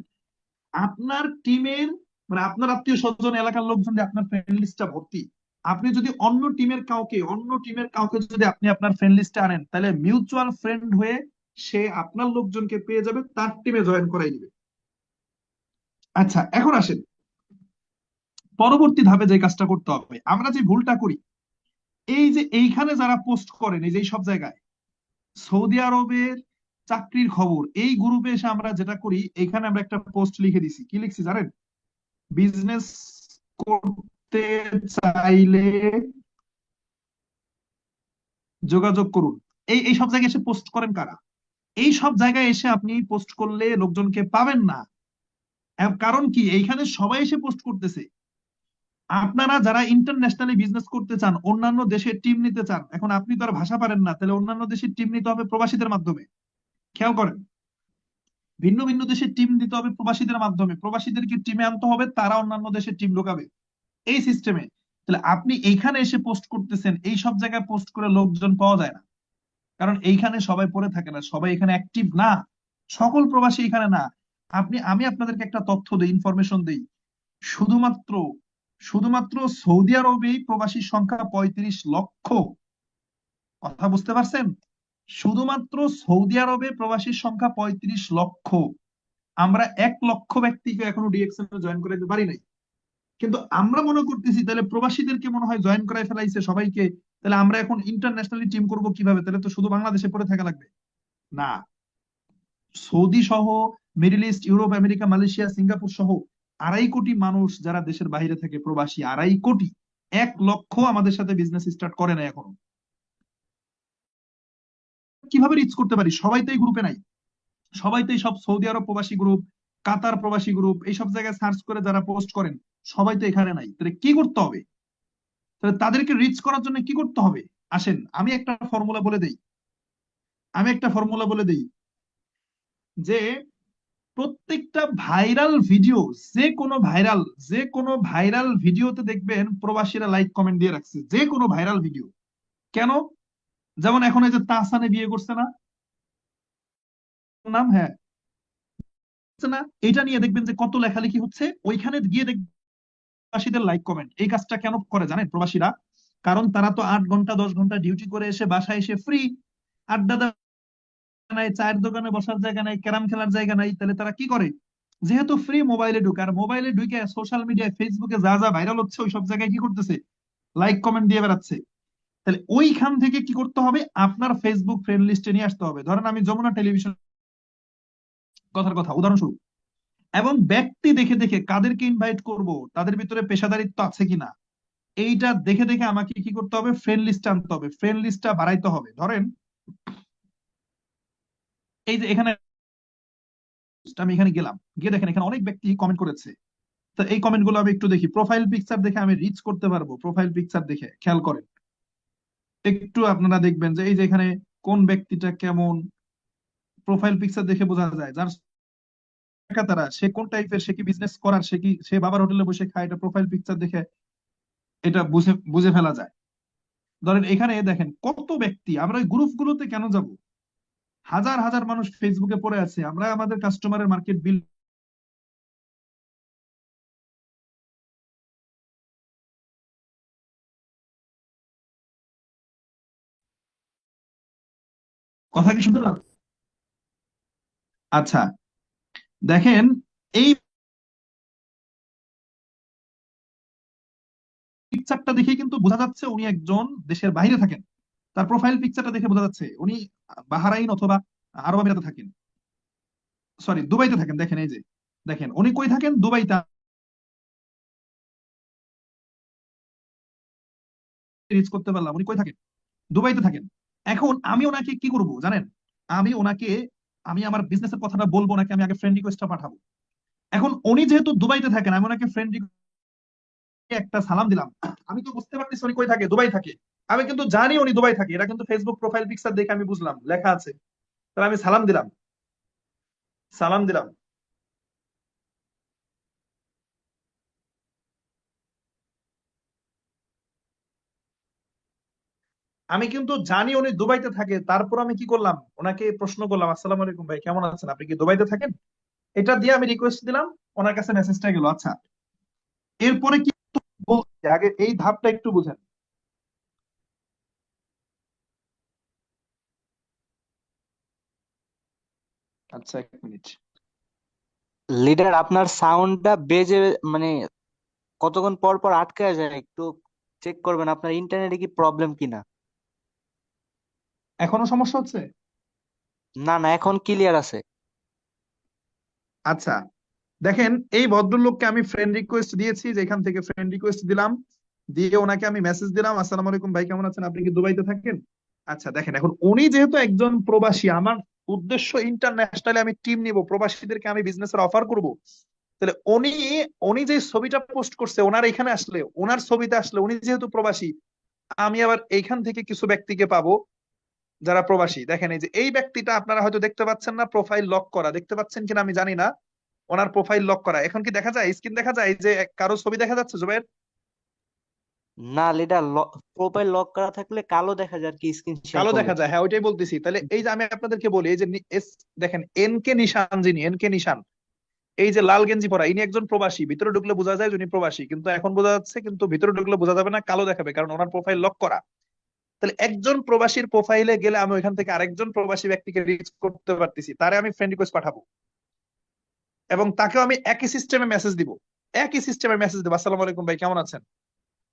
আপনার টিমের, মানে আপনার আত্মীয় স্বজন এলাকার লোকজন যে আপনার ফ্রেন্ড লিস্টটা ভর্তি, আপনি যদি অন্য টিমের কাউকে যদি আপনি আপনার ফ্রেন্ড লিস্টে আনেন, তাহলে মিউচুয়াল ফ্রেন্ড হয়ে সে আপনার লোকজনকে পেয়ে যাবে, তার টিমে জয়েন করাই দিবে। আচ্ছা, এখন আসেন, পরবর্তী ধাপে যে কাজটা করতে হবে, আমরা যে ভুলটা করি, এই যে এইখানে যারা পোস্ট করেন, এই যে এই সব জায়গায় সৌদি আরবের চাকরির খবর, এই গ্রুপে এসে আমরা যেটা করি, এখানে আমরা একটা পোস্ট লিখে দিছি, কি লিখছি জানেন? বিজনেস করতে চাইলে যোগাযোগ করুন। এই এই সব জায়গায় এসে পোস্ট করেন কারা? এই সব জায়গায় এসে আপনি পোস্ট করলে লোকজনকে পাবেন না। কারণ কি, এইখানে সবাই এসে পোস্ট করতেছে। আপনারা যারা ইন্টারন্যাশনালি বিজনেস করতে চান, অন্যান্য দেশের টিম নিতে চান, এখন আপনি তো আর ভাষা পারেন না, তাহলে অন্যান্য দেশের টিম নিতে হবে প্রবাসীদের মাধ্যমে। খেয়াল করেন, ভিন্ন ভিন্ন দেশের টিম দিতে হবে প্রবাসীদের মাধ্যমে, প্রবাসীদেরকে টিমে আনতে হবে, তারা অন্যান্য দেশের টিম ঢোকাবে এই সিস্টেমে। তাহলে আপনি এইখানে এসে পোস্ট করতেছেন, এই সব জায়গায় পোস্ট করে লোকজন পাওয়া যায় না। কারণ এইখানে সবাই পড়ে থাকে না, সবাই এখানে অ্যাক্টিভ না, সকল প্রবাসী এখানে না। আমি আপনাদেরকে একটা তথ্য দিই, ইনফরমেশন দিই। শুধুমাত্র শুধুমাত্র সৌদি আরবেই প্রবাসীর সংখ্যা 35 লক্ষ। কথা বুঝতে পারছেন? শুধুমাত্র সৌদি আরবে প্রবাসীর সংখ্যা 35 লক্ষ। আমরা 1 লক্ষ ব্যক্তিকে এখনো ডিএক্সএন জয়েন করে দিতে পারি নাই। কিন্তু আমরা মনে করতেছি তাহলে প্রবাসীদেরকে মনে হয় জয়েন করাই ফেলাইছে সবাইকে, তাহলে আমরা এখন ইন্টারন্যাশনালি টিম করব কিভাবে? তাহলে তো শুধু বাংলাদেশে পড়ে থাকা লাগবে। না, সৌদি সহ middle east, Europe, America, Malaysia, Singapore সহ 2.5 কোটি মানুষ যারা দেশের বাইরে থাকে প্রবাসী, 2.5 কোটি। 1 লক্ষ আমাদের সাথে বিজনেস স্টার্ট করে না এখনো। কিভাবে রিচ করতে পারি? সবাই তো এই গ্রুপে নাই, সবাই তো এই সব সৌদি আরব প্রবাসী গ্রুপ, কাতার প্রবাসী গ্রুপ, এইসব জায়গায় সার্চ করে যারা পোস্ট করেন, সবাই তো এখানে নাই। তাহলে কি করতে হবে? তাহলে তাদেরকে রিচ করার জন্য কি করতে হবে? আসেন আমি একটা ফর্মুলা বলে দেই, যে প্রত্যেকটা ভাইরাল ভিডিও, যে কোনো ভাইরাল ভিডিওতে দেখবেন প্রবাসীরা লাইক কমেন্ট দিয়ে রাখছে, যে কোনো ভাইরাল ভিডিও। কেন? যেমন এখন এই যে তাহসানে বিয়ে করছে না, নাম, হ্যাঁ, করছে না, এটা নিয়ে দেখবেন যে কত লেখালেখি হচ্ছে, ওইখানে গিয়ে দেখবেন প্রবাসীদের লাইক কমেন্ট। এই কাজটা কেন করে জানেন প্রবাসীরা? কারণ তারা তো 8 ঘন্টা 10 ঘন্টা ডিউটি করে এসে বাসায় এসে ফ্রি, আড্ডা নাই, চায়ের দোকানে বসার জায়গা নাই, ক্যারাম খেলার জায়গা নাই, তাহলে তারা কি করে? যেহেতু ফ্রি, মোবাইলে ঢুকে, আর মোবাইলে ঢুকে সোশ্যাল মিডিয়ায় ফেসবুকে যা যা ভাইরাল হচ্ছে ওই সব জায়গায় কি করতেছে? লাইক কমেন্ট দিয়ে বেড়াচ্ছে। তাহলে ওইখান থেকে কি করতে হবে? আপনার ফেসবুক ফ্রেন্ড লিস্টে নিয়ে আসতে হবে। ধরেন আমি যমুনা টেলিভিশন, কথার কথা উদাহরণস্বরূপ, এবং ব্যক্তি দেখে দেখে কাদেরকে ইনভাইট করব, তাদের ভিতরে পেশাদারিত্ব আছে কিনা, এইটা দেখে দেখে আমাকে কি করতে হবে? ফ্রেন্ড লিস্ট আনতে হবে, ফ্রেন্ড লিস্টটা বাড়াইতে হবে। ধরেন এই যে এখানে আমি এখানে গেলাম, গিয়ে দেখেন এখানে অনেক ব্যক্তি কমেন্ট করেছে। তো এই কমেন্ট গুলো আমি একটু দেখি, প্রোফাইল পিকচার দেখে আমি রিচ করতে পারবো। প্রোফাইল পিকচার দেখে খেয়াল করেন, একটু আপনারা দেখবেন যে এই যে এখানে কোন ব্যক্তিটা কেমন, প্রোফাইল পিকচার দেখে বোঝা যায়। যার টাকা তারা, সে কোন টাইপের, সে কি বিজনেস করার, সে কি সে বাবার হোটেলে বসে খায়, এটা প্রোফাইল পিকচার দেখে এটা বুঝে বুঝে ফেলা যায়। ধরেন এখানে দেখেন কত ব্যক্তি, আমরা ওই গ্রুপ গুলোতে কেন যাব? হাজার হাজার মানুষ ফেসবুকে পড়ে আছে, আমরা আমাদের কাস্টমারের মার্কেট বিল। কথা কি শুনতে পাচ্ছেন? আচ্ছা, দেখেন এই পিকচারটা দেখে কিন্তু বোঝা যাচ্ছে উনি একজন দেশের বাইরে থাকেন। তার প্রোফাইল পিকচারটা দেখে বোঝা যাচ্ছে উনি বাহারাইন অথবা আরব আমিরাতে থাকেন, সরি দুবাইতে থাকেন। দেখেন এই যে, দেখেন উনি কই থাকেন? দুবাইতে। রিচ করতে পারলাম, উনি কই থাকেন? দুবাইতে থাকেন। এখন আমি ওনাকে কি করব জানেন? আমি ওনাকে, আমি আমার বিজনেসের কথাটা বলবো নাকি আমি আগে ফ্রেন্ড রিকোয়েস্টটা পাঠাবো? এখন উনি যেহেতু দুবাইতে থাকেন, আমি ওনাকে ফ্রেন্ড একটা সালাম দিলাম, আমি তো বুঝতে পারতেছি উনি কই থাকে, দুবাই থাকে। আমি কিন্তু জানি উনি দুবাই থাকে, এটা কিন্তু ফেসবুক প্রোফাইল পিকচার দেখে আমি বুঝলাম, লেখা আছে। তাহলে আমি সালাম দিলাম, সালাম দিলাম। আমি কিন্তু জানি উনি দুবাইতে থাকে, তারপর আমি কি করলাম? ওনাকে প্রশ্ন করলাম, আসসালামু আলাইকুম ভাই, কেমন আছেন, আপনি কি দুবাইতে থাকেন? এটা দিয়ে আমি রিকোয়েস্ট দিলাম, ওনার কাছে মেসেজটা গেল। আচ্ছা, এরপরে কি বলছে আগে এই ধাপটা একটু বুঝেন। আচ্ছা, 1 মিনিট। লিডার আপনার সাউন্ডটা বেজে, মানে কতক্ষণ পর পর আটকে যায়, একটু চেক করবেন আপনার ইন্টারনেটে কি প্রবলেম কিনা। এখনো সমস্যা হচ্ছে? না না, এখন ক্লিয়ার আছে। আচ্ছা, দেখেন এই ভদ্রলোককে আমি ফ্রেন্ড রিকোয়েস্ট দিয়েছি, যেখান থেকে ফ্রেন্ড রিকোয়েস্ট দিলাম, দিয়ে ওনাকে আমি মেসেজ দিলাম, আসসালামু আলাইকুম ভাই, কেমন আছেন, আপনি কি দুবাইতে থাকেন? আচ্ছা দেখেন, এখন উনি যেহেতু একজন প্রবাসী, আমার উদ্দেশ্য ইন্টারন্যাশনালি আমি টিম নিব, প্রবাসীদেরকে আমি বিজনেসের অফার করব। তাহলে উনি উনি যে ছবিটা পোস্ট করছে, ওনার এখানে আসলে, ওনার ছবিতে আসলে, উনি যেহেতু প্রবাসী, আমি আবার এইখান থেকে কিছু ব্যক্তিকে পাবো যারা প্রবাসী। দেখেন এই যে এই ব্যক্তিটা আপনারা হয়তো দেখতে পাচ্ছেন না, প্রোফাইল লক করা, দেখতে পাচ্ছেন কিনা আমি জানি না। ওনার প্রোফাইল লক করা, এখন কি দেখা যায়, স্ক্রিন দেখা যায়, এই যে কারো ছবি দেখা যাচ্ছে জুবাইর? না লিডার, প্রোফাইল লক করা থাকলে কালো দেখা যায় আর কি, স্ক্রিন শেয়ার কালো করলে। দেখা যায়, হ্যাঁ ওইটাই বলতেছি। তাহলে এই যে আমি আপনাদেরকে বলি, এই যে দেখেন এন কে নিশান, যিনি এন কে নিশান, এই যে লাল গেঞ্জি পরা, ইনি একজন প্রবাসী, ভিতরে ঢুকলে বোঝা যায় যে উনি প্রবাসী, কিন্তু এখন বোঝা যাচ্ছে, কিন্তু ভিতরে ঢুকলে বোঝা যাবে না, কালো দেখাবে, কারণ ওনার প্রোফাইল লক করা। তাহলে একজন প্রবাসীর প্রোফাইলে গেলে আমি ওইখান থেকে আরেকজন প্রবাসী ব্যক্তিকে রিচ করতে পারতেছি, তারে আমি ফ্রেন্ড রিকোয়েস্ট পাঠাবো, এবং তাকেও আমি একই সিস্টেমে মেসেজ দিব, একই সিস্টেমে মেসেজ দিব, আসসালামু আলাইকুম ভাই, কেমন আছেন।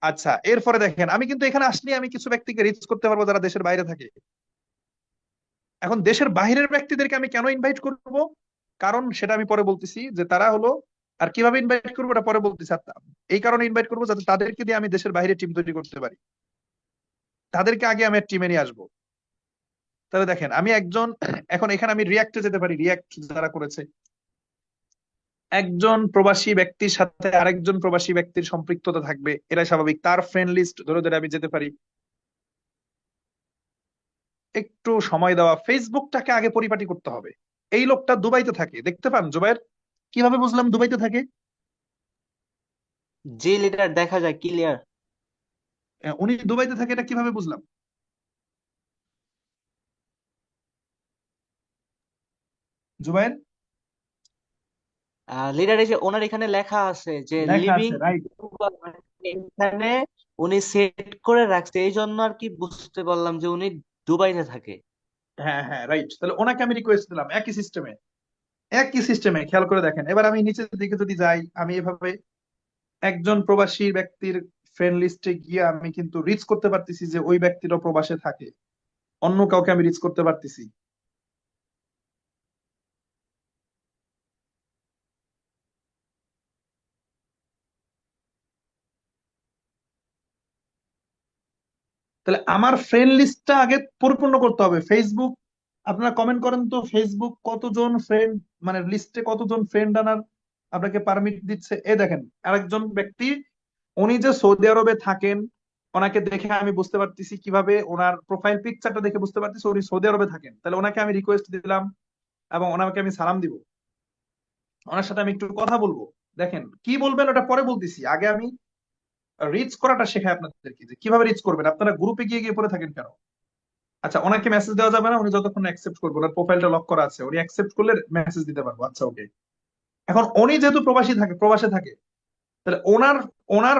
আচ্ছা, এরপরে দেখেন আমি কিন্তু এখানে আসলে আমি কিছু ব্যক্তিকে রিচ করতে পারবো যারা দেশের বাইরে থাকে। এখন দেশের বাইরের ব্যক্তিদেরকে আমি কেন ইনভাইট করব, কারণ সেটা আমি পরে বলতেছি, যে তারা হলো, আর কিভাবে ইনভাইট করবো এটা পরে বলতেছি। আর এই কারণে ইনভাইট করবো যাতে তাদেরকে দিয়ে আমি দেশের বাইরে টিম তৈরি করতে পারি, তাদেরকে আগে আমি টিমে নিয়ে আসবো। তাহলে দেখেন আমি একজন, এখন এখানে আমি রিয়াক্টে যেতে পারি, রিয়াক্ট যারা করেছে, একজন প্রবাসী ব্যক্তির সাথে আরেকজন প্রবাসী ব্যক্তির সম্পৃক্ততা থাকবে, এটা স্বাভাবিক, তার ফ্রেন্ড লিস্ট ধরে ধরে আমি যেতে পারি। একটু সময় দেওয়া, ফেসবুকটাকে আগে পরিপাটি করতে হবে। এই লোকটা দুবাইতে থাকে, দেখতে পান জুবাইর? কিভাবে বুঝলাম দুবাইতে থাকে? জি লিডার, দেখা যায় ক্লিয়ার। উনি দুবাইতে থাকে, এটা কিভাবে বুঝলাম জুবাইর? লিডার, এই যে ওনার এখানে লেখা আছে যে লেখা লিভিং আছে, রাইট। এখানে উনি সেট করে রাখছে, এই জন্য আর কি বুঝতে পারলাম যে উনি দুবাইতে থাকে। হ্যাঁ হ্যাঁ, রাইট, তাহলে ওনাকে আমি রিকোয়েস্ট দিলাম একই সিস্টেমে, একই সিস্টেমে, খেয়াল করে দেখেন। এবার আমি নিচের দিকে যদি যাই, আমি এভাবে একজন প্রবাসী ব্যক্তির ফ্রেন্ড লিস্টে গিয়ে আমি কিন্তু রিচ করতে পারতেছি যে ওই ব্যক্তিরও প্রবাসে থাকে, অন্য কাউকে আমি রিচ করতে পারতেছি। তাহলে আমার ফ্রেন্ড লিস্টটা আগে পরিপূর্ণ করতে হবে। ফেসবুক, আপনারা কমেন্ট করেন তো, ফেসবুক কতজন ফ্রেন্ড, মানে লিস্টে কতজন ফ্রেন্ড আনার আপনাকে পারমিট দিচ্ছে। এ দেখেন আরেকজন ব্যক্তি, উনি যে সৌদি আরবে থাকেন, ওনাকে দেখে আমি বুঝতে পারতেছি, কিভাবে ওনার প্রোফাইল পিকচারটা দেখে বুঝতে পারতেছি উনি সৌদি আরবে থাকেন। তাহলে ওনাকে আমি রিকোয়েস্ট দিলাম এবং ওনাকে আমি সালাম দিব, ওনার সাথে আমি একটু কথা বলবো। দেখেন কি বলবেন ওটা পরে বলতেছি, আগে আমি রিচ করাটা শেখাই আপনাদেরকে, যে কিভাবে রিচ করবেন। আপনারা গ্রুপে গিয়ে গিয়ে পড়ে থাকেন কেন? আচ্ছা, ওনাকে মেসেজ দেওয়া যাবে না, উনি যতক্ষণ অ্যাকসেপ্ট করবো, ওনার প্রোফাইলটা লক করা আছে, উনি অ্যাকসেপ্ট করলে মেসেজ দিতে পারবো। আচ্ছা ওকে। এখন উনি যেহেতু প্রবাসী থাকে, প্রবাসে থাকে, তাহলে ওনার ওনার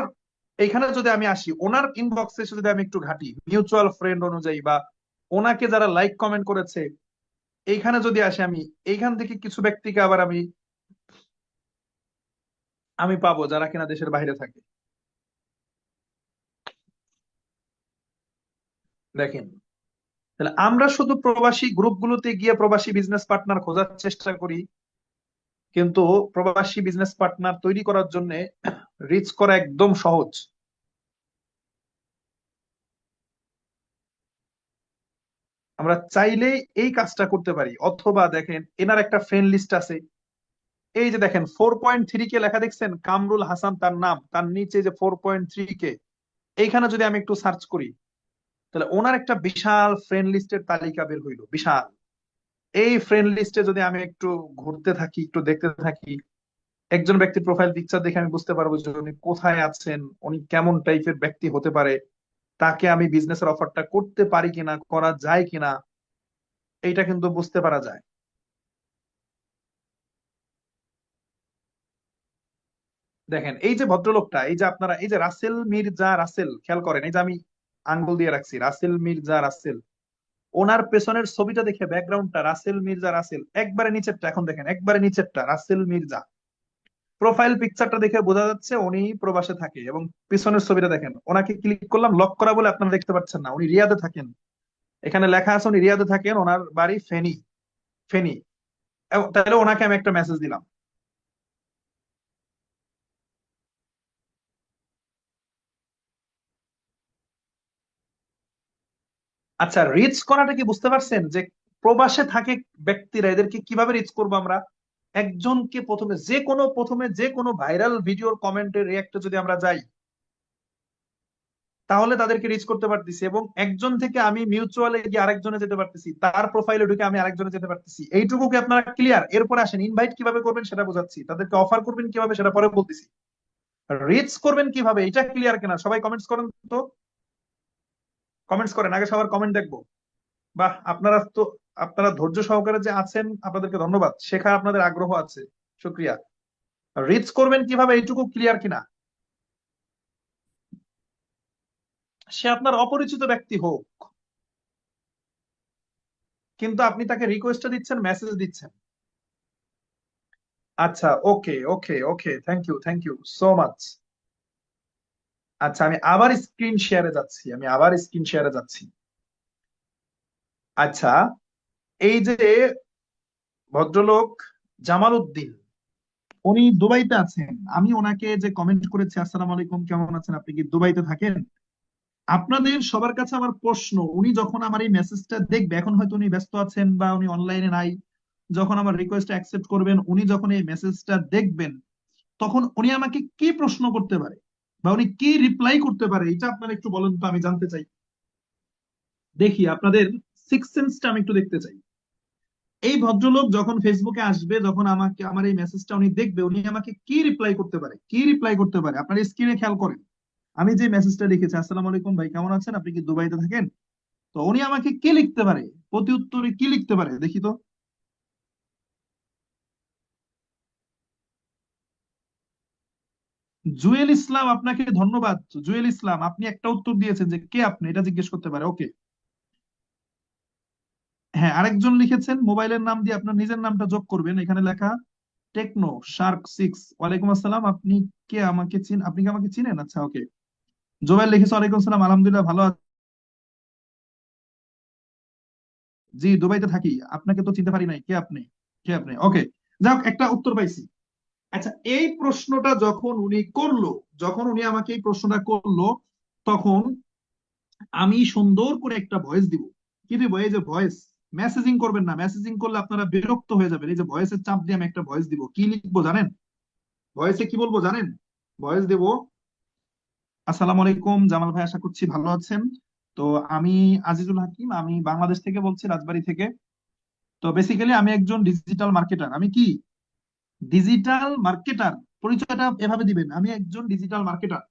এইখানে যদি আমি আসি, ওনার ইনবক্সে এসে যদি আমি একটু ঘাটি মিউচুয়াল ফ্রেন্ড অনুযায়ী, বা ওনাকে যারা লাইক কমেন্ট করেছে, এইখানে যদি আসি আমি, এইখান থেকে কিছু ব্যক্তিকে আবার আমি আমি পাবো যারা কিনা দেশের বাইরে থাকে। দেখেন, তাহলে আমরা শুধু প্রবাসী গ্রুপগুলোতে গিয়ে প্রবাসী বিজনেস পার্টনার খোঁজার চেষ্টা করি, কিন্তু প্রবাসী বিজনেস পার্টনার তৈরি করার জন্য রিচ করা একদম সহজ। আমরা চাইলেই এই কাজটা করতে পারি। অথবা দেখেন এনার একটা ফ্রেন্ড লিস্ট আছে, এই যে দেখেন 4.3 কে লেখা দেখছেন, কামরুল হাসান তার নাম, তার নিচে যে 4.3 কে, এইখানে যদি আমি একটু সার্চ করি, তাহলে ওনার একটা বিশাল ফ্রেন্ড লিস্টের তালিকা বের হইলো, বিশাল। এই ফ্রেন্ড লিস্টে যদি আমি একটু ঘুরতে থাকি, একটু দেখতে থাকি, একজন ব্যক্তির প্রোফাইল পিকচার দেখে আমি বুঝতে পারবো যে উনি কোথায় আছেন, উনি কেমন টাইপের ব্যক্তি হতে পারে, তাকে আমি বিজনেসের অফারটা করতে পারি কিনা, করা যায় কিনা, এইটা কিন্তু বুঝতে পারা যায়। দেখেন এই যে ভদ্রলোকটা, এই যে আপনারা, এই যে রাসেল মির্জা রাসেল, খেয়াল করেন, এই যে আমি আঙ্গুল দিয়ে রাখছি রাসেল মির্জা রাসেল, ওনার পেছনের ছবিটা দেখে, ব্যাকগ্রাউন্ডটা রাসেল মির্জা রাসেল, একবারে নিচেরটা, এখন দেখেন একবারে নিচেরটা রাসেল মির্জা, প্রোফাইল পিকচারটা দেখে বোঝা যাচ্ছে উনি প্রবাসে থাকে, এবং পিছনের ছবিটা দেখেন, ওনাকে ক্লিক করলাম, লক করা বলে আপনারা দেখতে পাচ্ছেন না, উনি রিয়াদে থাকেন। এখানে লেখা আছে উনি রিয়াদে থাকেন, ওনার বাড়ি ফেনী। ফেনী। তাহলে ওনাকে আমি একটা মেসেজ দিলাম। আচ্ছা, রিচ করাটা কি বুঝতে পারছেন যে প্রবাসে থাকে ব্যক্তিরা, এদেরকে কিভাবে রিচ করবো আমরা? একজনকে প্রথমে যে কোনো ভাইরাল ভিডিওর কমেন্টে রিয়াক্টে যদি আমরা যাই, তাহলে তাদেরকে রিচ করতে পারতেছি, এবং একজন থেকে আমি মিউচুয়ালে গিয়ে আরেকজনে যেতে পারতেছি, তার প্রোফাইলে ঢুকে আমি আরেকজনে যেতে পারতেছি। এইটুকু কি আপনারা ক্লিয়ার? এরপরে আসেন, ইনভাইট কিভাবে করবেন সেটা বোঝাচ্ছি, তাদেরকে অফার করবেন কিভাবে সেটা পরে বলতেছি। রিচ করবেন কিভাবে এটা ক্লিয়ার কিনা সবাই কমেন্টস করেন তো। কমেন্টস করেন, আগে সবার কমেন্ট দেখবো। বাহ, আপনারা ধৈর্য সহকারে যে আছেন, আপনাদেরকে ধন্যবাদ, শেখার আপনাদের আগ্রহ আছে, শুক্রিয়া। রিচ করবেন কিভাবে এইটুকু ক্লিয়ার কিনা? সে আপনার অপরিচিত ব্যক্তি হোক, কিন্তু আপনি তাকে রিকোয়েস্টটা দিচ্ছেন, মেসেজ দিচ্ছেন। আচ্ছা, ওকে ওকে ওকে, থ্যাংক ইউ সো মাচ। আচ্ছা, আমি আবার স্ক্রিন শেয়ারে যাচ্ছি। আচ্ছা, এই যে ভদ্রলোক জামাল উদ্দিন, উনি দুবাইতে আছেন। আমি ওনাকে যে কমেন্ট করেছি, আসসালামু আলাইকুম, কেমন আছেন, আপনি কি দুবাইতে থাকেন? আপনাদের সবার কাছে আমার প্রশ্ন, উনি যখন আমার এই মেসেজটা দেখবে, এখন হয়তো উনি ব্যস্ত আছেন বা উনি অনলাইনে নাই, যখন আমার রিকোয়েস্ট অ্যাকসেপ্ট করবেন, উনি যখন এই মেসেজটা দেখবেন, তখন উনি আমাকে কি প্রশ্ন করতে পারে বা উনি কি রিপ্লাই করতে পারে, এটা আপনারা একটু বলেন তো, আমি জানতে চাই। দেখি আপনাদের সিক্স সেন্সটা আমি একটু দেখতে চাই। এই ভদ্রলোক যখন ফেসবুকে আসবে, যখন আমাকে আমার এই মেসেজটা উনি দেখবে, উনি আমাকে কি রিপ্লাই করতে পারে, কি রিপ্লাই করতে পারে, আপনার স্ক্রিনে খেয়াল করেন। আমি যে মেসেজটা লিখেছি, আসসালামু আলাইকুম ভাই, কেমন আছেন, আপনি কি দুবাইতে থাকেন, তো উনি আমাকে কি লিখতে পারে, প্রতি উত্তরে কি লিখতে পারে দেখি তো। জুয়েল ইসলাম, আপনাকে ধন্যবাদ। জুয়েল ইসলাম, আপনি একটা উত্তর দিয়েছেন যে কে আপনি, এটা জিজ্ঞেস করতে পারে, ওকে। হ্যাঁ, আরেকজন লিখেছেন মোবাইলের নাম দিয়ে আপনার নিজের নামটা যোগ করবেন, এখানে লেখা টেকনো শার্ক 6। ওয়ালাইকুম আসসালাম, আপনি কি আমাকে চিনেন? আচ্ছা, ওকে। জোবাইল লিখেছে, ওয়ালাইকুম আসসালাম, আলহামদুলিল্লাহ ভালো আছি। জি, দুবাইতে থাকি, আপনাকে তো চিনতে পারি নাই, কে আপনি? কে আপনি? ওকে, যাক, একটা উত্তর পাইছি। আচ্ছা, এই প্রশ্নটা যখন উনি করলো, যখন উনি আমাকে এই প্রশ্নটা করলো, তখন আমি সুন্দর করে একটা ভয়েস দিব। কি দিব? এই যে ভয়েস। মেসেজিং করবেন না, মেসেজিং করলে আপনারা বিরক্ত হয়ে যাবেন। এই যে ভয়েসের চাপ দিয়ে আমি একটা ভয়েস দিব, কি লিখবো জানেন? ভয়েসে কি বলবো জানেন? ভয়েস দেব, আসসালামু আলাইকুম জামাল ভাই, আশা করছি ভালো আছেন। তো আমি আজিজুল হাকিম, আমি বাংলাদেশ থেকে বলছি, রাজবাড়ী থেকে। তো বেসিক্যালি আমি একজন ডিজিটাল মার্কেটার। আমি কি ডিজিটাল মার্কেটার, পরিচয়টা এভাবে দিবেন, আমি একজন ডিজিটাল মার্কেটার।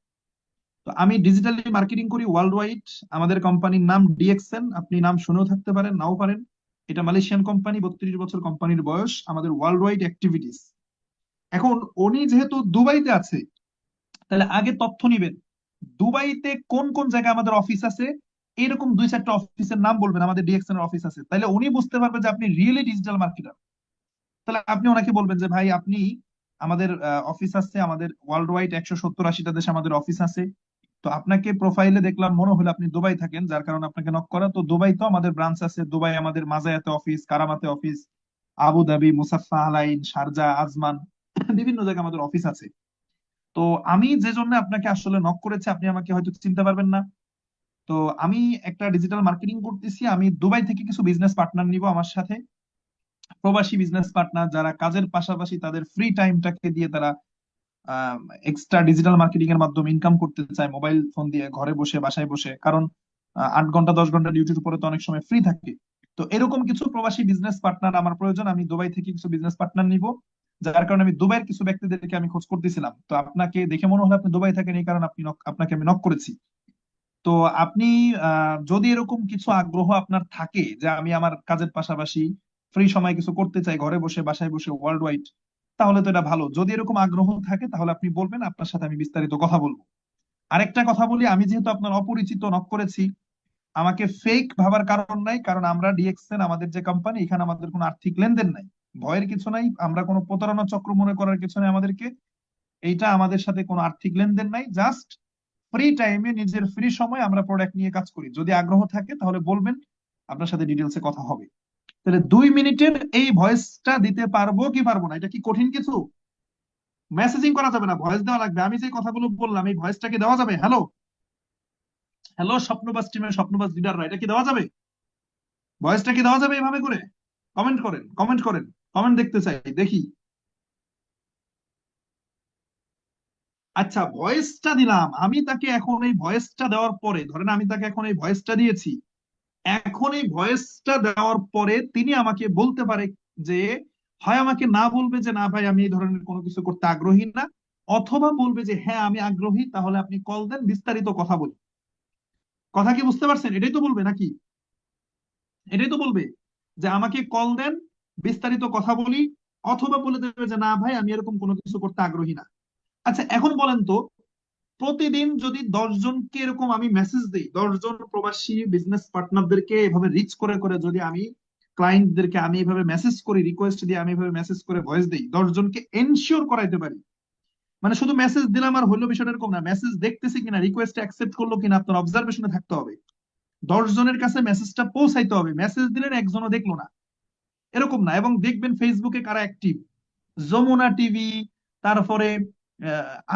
তো আমি ডিজিটালি মার্কেটিং করি ওয়ার্ল্ড ওয়াইড। আমাদের কোম্পানির নাম ডিএক্সএন, আপনি নাম শুনেও থাকতে পারেন, নাও পারেন। এটা মালয়েশিয়ান কোম্পানি, 32 বছর কোম্পানির বয়স, আমাদের ওয়ার্ল্ড ওয়াইড অ্যাক্টিভিটিস। এখন উনি যেহেতু দুবাইতে আছে, তাহলে আগে তথ্য নিবেন, দুবাইতে কোন কোন জায়গায় আমাদের অফিস আছে, এরকম 2-4টা অফিসের নাম বলবেন, আমাদের ডিএক্সএন এর অফিস আছে, তাহলে উনি বুঝতে পারবে যে আপনি রিয়েলি ডিজিটাল মার্কেটার। তাহলে আপনি ওনাকে বলবেন যে ভাই, আপনি আমাদের অফিস আছে, আমাদের ওয়ার্ল্ড ওয়াইড 170-80টা দেশে আমাদের অফিস আছে। তো আপনাকে প্রোফাইলে দেখলাম, মনে হলো আপনি দুবাই থাকেন, যার কারণে আপনাকে নক করা। তো দুবাই তো আমাদের ব্রাঞ্চ আছে, দুবাই আমাদের মাজায়াতে অফিস, কারামাতে office, Abu Dhabi, Musaffah Al Ain, Sharjah, Ajman, বিভিন্ন জায়গায় আমাদের অফিস আছে। তো আমি যে জন্য আপনাকে আসলে নক করেছি, আপনি আমাকে হয়তো চিনতে পারবেন না। তো আমি একটা ডিজিটাল মার্কেটিং করতেছি, আমি দুবাই থেকে কিছু বিজনেস পার্টনার নিব আমার সাথে, প্রবাসী বিজনেস পার্টনার, যারা কাজের পাশাপাশি তাদের ফ্রি টাইমটাকে দিয়ে তারা এক্সট্রা ডিজিটাল মার্কেটিং এর মাধ্যমে ইনকাম করতে চায়, মোবাইল ফোন দিয়ে ঘরে বসে, বাসায় বসে। কারণ 8 ঘন্টা 10 ঘন্টা ডিউটির উপরে তো অনেক সময় ফ্রি থাকে। তো এরকম কিছু প্রবাসী বিজনেস পার্টনার আমার প্রয়োজন, আমি দুবাই থেকে কিছু বিজনেস পার্টনার নিব। যার কারণে আমি দুবাইয়ের কিছু ব্যক্তিদেরকে আমি খোঁজ করতেছিলাম, তো আপনাকে দেখে মনে হলো আপনি দুবাই থাকেন, এই কারণে আপনাকে আমি নক করেছি। তো আপনি যদি এরকম কিছু আগ্রহ আপনার থাকে যে আমি আমার কাজের পাশাপাশি ফ্রি সময় কিছু করতে চাই, ঘরে বসে, বাসায় বসে, ওয়ার্ল্ড ওয়াইড, তাহলে তো এটা ভালো। যদি এরকম আগ্রহ থাকে তাহলে আপনি বলবেন, আপনার সাথে আমি বিস্তারিত কথা বলবো। আরেকটা কথা বলি, আমি যেহেতু আপনার অপরিচিত নক করেছি, আমাকে ফেক ভাবার কারণ নাই, কারণ আমরা ডিএক্সএন, আমাদের যে কোম্পানি, এখানে আমাদের কোনো আর্থিক লেনদেন নাই। ভয়ের কিছু নাই, আমরা কোনো প্রতারণা চক্র মনে করার কিছু নাই আমাদেরকে। এইটা আমাদের সাথে কোনো আর্থিক লেনদেন নাই, জাস্ট ফ্রি টাইমে নিজের ফ্রি সময় আমরা প্রোডাক্ট নিয়ে কাজ করি। যদি আগ্রহ থাকে তাহলে বলবেন, আপনার সাথে ডিটেলসে কথা হবে। তাহলে 2 মিনিটের এই ভয়েসটা দিতে পারবো কি পারবো না, এটা কি কঠিন কিছু? মেসেজিং করা যাবে না, ভয়েস দেওয়া লাগবে। আমি যে কথাগুলো বললাম এই ভয়েসটা কি দেওয়া যাবে? হ্যালো, হ্যালো স্বপ্নবাস টিমের স্বপ্নবাস লিডাররা, এটা কি দেওয়া যাবে? ভয়েসটা কি দেওয়া যাবে এভাবে করে? কমেন্ট করেন, কমেন্ট করেন, কমেন্ট দেখতে চাই, দেখি। আচ্ছা, ভয়েসটা দিলাম আমি তাকে। এখন এই ভয়েসটা দেওয়ার পরে, ধরেন আমি তাকে এখন এই ভয়েসটা দিয়েছি, এখন এই ভয়েসটা দেওয়ার পরে তিনি আমাকে বলতে পারে যে, হয় আমাকে না বলবে যে না ভাই আমি এই ধরনের কোনো কিছু করতে আগ্রহী না, অথবা বলবে যে হ্যাঁ আমি আগ্রহী, তাহলে আপনি কল দেন, বিস্তারিত কথা বলি। কথা কি বুঝতে পারছেন? এটাই তো বলবে নাকি? এটাই তো বলবে যে আমাকে কল দেন, বিস্তারিত কথা বলি, অথবা বলে দেবে যে না ভাই আমি এরকম কোনো কিছু করতে আগ্রহী না। আচ্ছা এখন বলেন তো, প্রতিদিন যদি 10 জনকে এরকম আমি মেসেজ দিই, 10 জন প্রবাসী বিজনেস পার্টনারদেরকে এভাবে রিচ করে করে যদি আমি ক্লায়েন্টদেরকে আমি এভাবে মেসেজ করি, রিকোয়েস্ট দিয়ে আমি এভাবে মেসেজ করে ভয়েস দিই, 10 জনকে এনশিওর করাইতে পারি। মানে শুধু মেসেজ দিলাম আর হইলো, বিষয়টা এরকম না, মেসেজ দেখতেছি কিনা, রিকোয়েস্ট অ্যাকসেপ্ট করলো কিনা, আপনার অবজারভেশনে থাকতে হবে। 10 জনের কাছে মেসেজটা পৌঁছাইতে হবে, মেসেজ দিলেন একজনও দেখলো না, এরকম না। এবং দেখবেন ফেসবুকে কারা অ্যাক্টিভ, যমুনা টিভি, তারপরে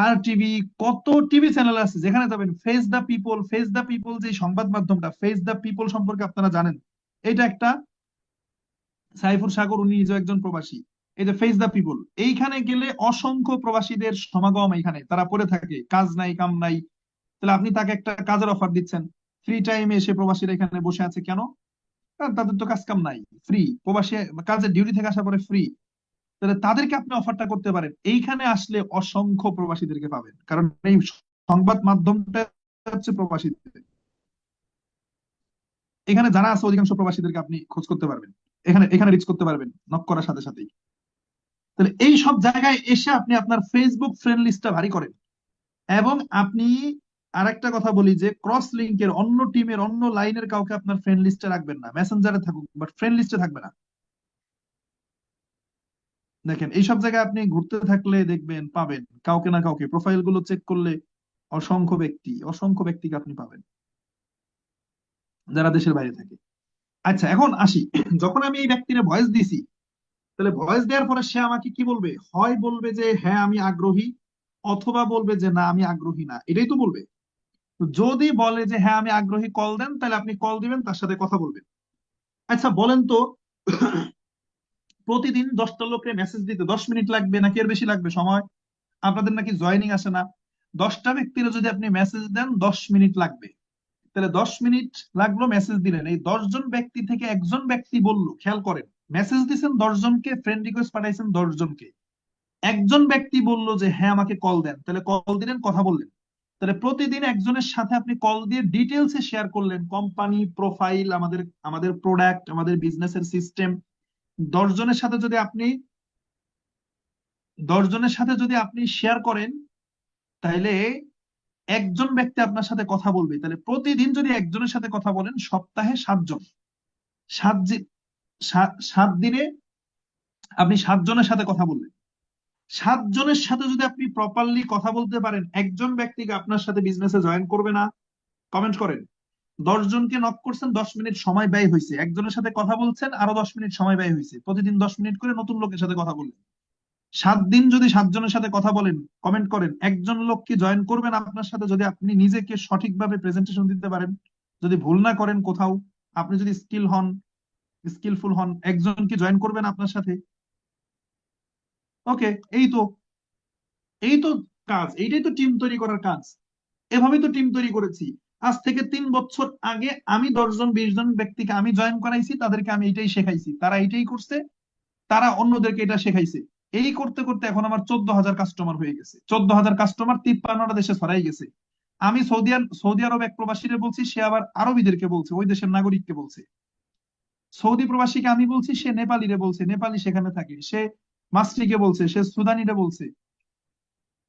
আর টিভি, কত টিভি চ্যানেল আছে যেখানে যাবেন face the people. Face the people যে সংবাদ মাধ্যমটা, ফেস দ্য পিপল সম্পর্কে আপনারা জানেন, এটা একটা, সাইফুর সাগর উনি নিজে একজন প্রবাসী। এই যে ফেস দ্য পিপল, এইখানে গেলে অসংখ্য প্রবাসীদের সমাগম, এখানে তারা পড়ে থাকে, কাজ নাই কাম নাই। তাহলে আপনি তাকে একটা কাজের অফার দিচ্ছেন, ফ্রি টাইমে এসে প্রবাসীরা এখানে বসে আছে কেন? কারণ তাদের তো কাজ কাম নাই, ফ্রি প্রবাসী, কাজের ডিউটি থেকে আসার পরে ফ্রি। তাহলে তাদেরকে আপনি অফারটা করতে পারেন। এইখানে আসলে অসংখ্য প্রবাসীদেরকে পাবেন, কারণ এই সংবাদ মাধ্যমটা হচ্ছে প্রবাসীদের। এখানে যারা আছে অধিকাংশ প্রবাসীদেরকে আপনি খোঁজ করতে পারবেন, এখানে এখানে রিচ করতে পারবেন নক করার সাথে সাথেই। তাহলে এই সব জায়গায় এসে আপনি আপনার ফেসবুক ফ্রেন্ড লিস্টটা ভারী করেন। এবং আপনি, আরেকটা কথা বলি, যে ক্রস লিঙ্কের অন্য টিমের অন্য লাইনের কাউকে আপনার ফ্রেন্ড লিস্টে রাখবেন না, মেসেঞ্জারে থাকুক বাট ফ্রেন্ড লিস্টে থাকবে না। দেখেন এইসব জায়গায় আপনি ঘুরতে থাকলে দেখবেন পাবেন কাউকে না কাউকে, প্রোফাইল গুলো চেক করলে অসংখ্য ব্যক্তি, অসংখ্য ব্যক্তিকে আপনি পাবেন যারা দেশের বাইরে থাকে। আচ্ছা এখন আসি, যখন আমি এই ব্যক্তির ভয়েস দিছি, তাহলে ভয়েস দেওয়ার পরে সে আমাকে কি বলবে? হয় বলবে যে হ্যাঁ আমি আগ্রহী, অথবা বলবে যে না আমি আগ্রহী না, এটাই তো বলবে। তো যদি বলে যে হ্যাঁ আমি আগ্রহী, কল দেন, তাহলে আপনি কল দিবেন, তার সাথে কথা বলবেন। আচ্ছা বলেন তো, প্রতিদিন 10টা লোককে মেসেজ দিতে 10 মিনিট লাগবে নাকি এর বেশি লাগবে সময়? আপনাদের নাকি জয়নিং আসে না? 10টা ব্যক্তির যদি আপনি মেসেজ দেন 10 মিনিট লাগবে, তাহলে 10 মিনিট লাগলো, মেসেজ দিলেন। এই 10 জন ব্যক্তি থেকে একজন ব্যক্তি বলল, খেয়াল করেন, মেসেজ দিচ্ছেন 10 জনকে, ফ্রেন্ড রিকোয়েস্ট পাঠাইছেন 10 জনকে, একজন ব্যক্তি বলল যে হ্যাঁ আমাকে কল দেন, তাহলে কল দিলেন, কথা বললেন। তাহলে প্রতিদিন একজনের সাথে আপনি কল দিয়ে ডিটেলসে শেয়ার করলেন, কোম্পানি প্রোফাইল, আমাদের আমাদের প্রোডাক্ট, আমাদের বিজনেসের সিস্টেম। 10 জনের সাথে যদি আপনি 10 জনের সাথে শেয়ার করেন, তাহলে একজন ব্যক্তি আপনার সাথে কথা বলবে। তাহলে প্রতিদিন যদি একজনের সাথে কথা বলেন, সপ্তাহে 7 জন, 7 7 দিনে আপনি 7 জনের সাথে কথা বললেন। 7 জনের সাথে যদি আপনি প্রপারলি কথা বলতে পারেন, একজন ব্যক্তিকে আপনার সাথে বিজনেসে জয়েন করবে না? কমেন্ট করেন। 10 জনকে নক করছেন, 10 মিনিট সময় ব্যয় হয়েছে, একজনের সাথে কথা বলছেন আরো 10 মিনিট সময় ব্যয় হয়েছে, প্রতিদিন 10 মিনিট করে নতুন লোকের সাথে কথা বললেন। 7 দিন যদি 7 জনের সাথে কথা বলেন, কমেন্ট করেন, একজন লোক কি জয়েন করবেন আপনার সাথে? যদি আপনি নিজেকে সঠিকভাবে প্রেজেন্টেশন দিতে পারেন, যদি ভুল না করেন কোথাও, আপনি যদি স্কিলফুল হন, একজন কি জয়েন করবেন আপনার সাথে? ওকে, এই তো, এই তো কাজ, এইটাই তো টিম তৈরি করার কাজ। এভাবেই তো টিম তৈরি করেছি। আজ থেকে 3 বছর আগে আমি 10 জন 20 জন ব্যক্তিকে আমি জয়েন করাইছি, তাদেরকে আমি এটাই শেখাইছি, তারা এটাই করছে, তারা অন্যদেরকে এটা শেখাইছে। এই করতে করতে এখন আমার 14,000 কাস্টমার হয়ে গেছে, 14,000 কাস্টমার 53টা দেশে ছড়াই গেছে। আমি সৌদি আরব এক প্রবাসীরে বলছি, সে আবার আরবিদেরকে বলছে, ওই দেশের নাগরিককে বলছে। সৌদি প্রবাসীকে আমি বলছি, সে নেপালিরে বলছে, নেপালি সেখানে থাকে, সে মাসরিকে বলছে, সে সুদানিরে বলছে,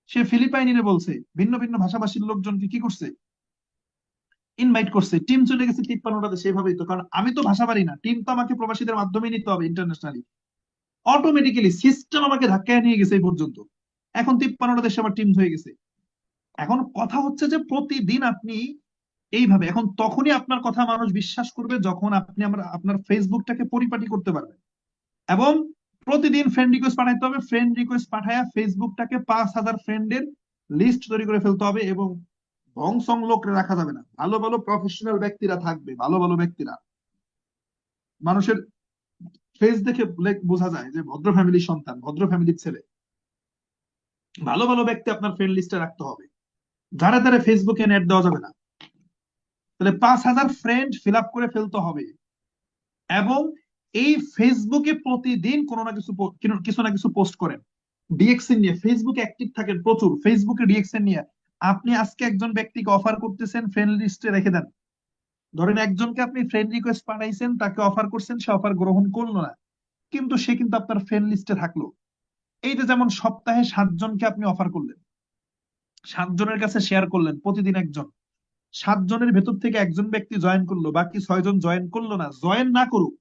সে ফিলিপাইনিরে বলছে। ভিন্ন ভিন্ন ভাষাভাষীর লোকজনকে কি করছে? ইনভাইট করছে, টিম চলে গেছে 53টা দেশে। সেভাবেই তো, কারণ আমি তো ভাষা পারি না, টিম তো আমাকে প্রবাসীদের মাধ্যমে নিতে হবে ইন্টারন্যাশনালি। অটোমেটিক্যালি সিস্টেম আমাকে ধাক্কায় নিয়ে গেছে এই পর্যন্ত। এখন 53টা দেশে আমার টিম হয়ে গেছে। এখন কথা হচ্ছে যে প্রতিদিন আপনি এইভাবে, এখন তখনই আপনার কথা মানুষ বিশ্বাস করবে যখন আপনি আপনার ফেসবুকটাকে পরিপাটি করতে পারবেন। এবং প্রতিদিন ফ্রেন্ড রিকোয়েস্ট পাঠাইতে হবে, ফ্রেন্ড রিকোয়েস্ট পাঠায়া ফেসবুকটাকে 5,000 ফ্রেন্ডের লিস্ট তৈরি করে ফেলতে হবে। এবং ভং সং লোকরে রাখা যাবে না, ভালো ভালো প্রফেশনাল ব্যক্তিরা থাকবে, ভালো ভালো ব্যক্তিরা। মানুষের ফেস দেখে বোঝা যায় যে ভদ্র ফ্যামিলির সন্তান, ভদ্র ফ্যামিলির ছেলে। ভালো ভালো ব্যক্তি আপনার ফ্রেন্ড লিস্টে রাখতে হবে, যারা তারা ফেসবুকে নেট দেওয়া যাবে না। তাহলে 5,000 ফ্রেন্ড ফিল আপ করে ফেলতে হবে। এবং এই ফেসবুকে প্রতিদিন কোনো না কিছু কিছু না কিছু পোস্ট করেন, ডিএক্সএন নিয়ে ফেসবুকে অ্যাক্টিভ থাকেন প্রচুর, ফেসবুকে ডিএক্সএন নিয়ে। আপনি আজকে একজন ব্যক্তিকে অফার করতেছেন, ফ্রেন্ড লিস্টে রেখে দেন। ধরেন একজনকে আপনি ফ্রেন্ড রিকোয়েস্ট পাঠাইছেন, তাকে অফার করছেন, সে অফার গ্রহণ করলো না, কিন্তু সে কিন্তু আপনার ফ্রেন্ড লিস্টে থাকলো। এই যে যেমন সপ্তাহে 7 জনকে আপনি অফার করলেন, 7 জনের কাছে শেয়ার করলেন, প্রতিদিন একজন, 7 জনের ভেতর থেকে একজন ব্যক্তি জয়েন করলো, বাকি 6 জন জয়েন করলো না। জয়েন না করুক,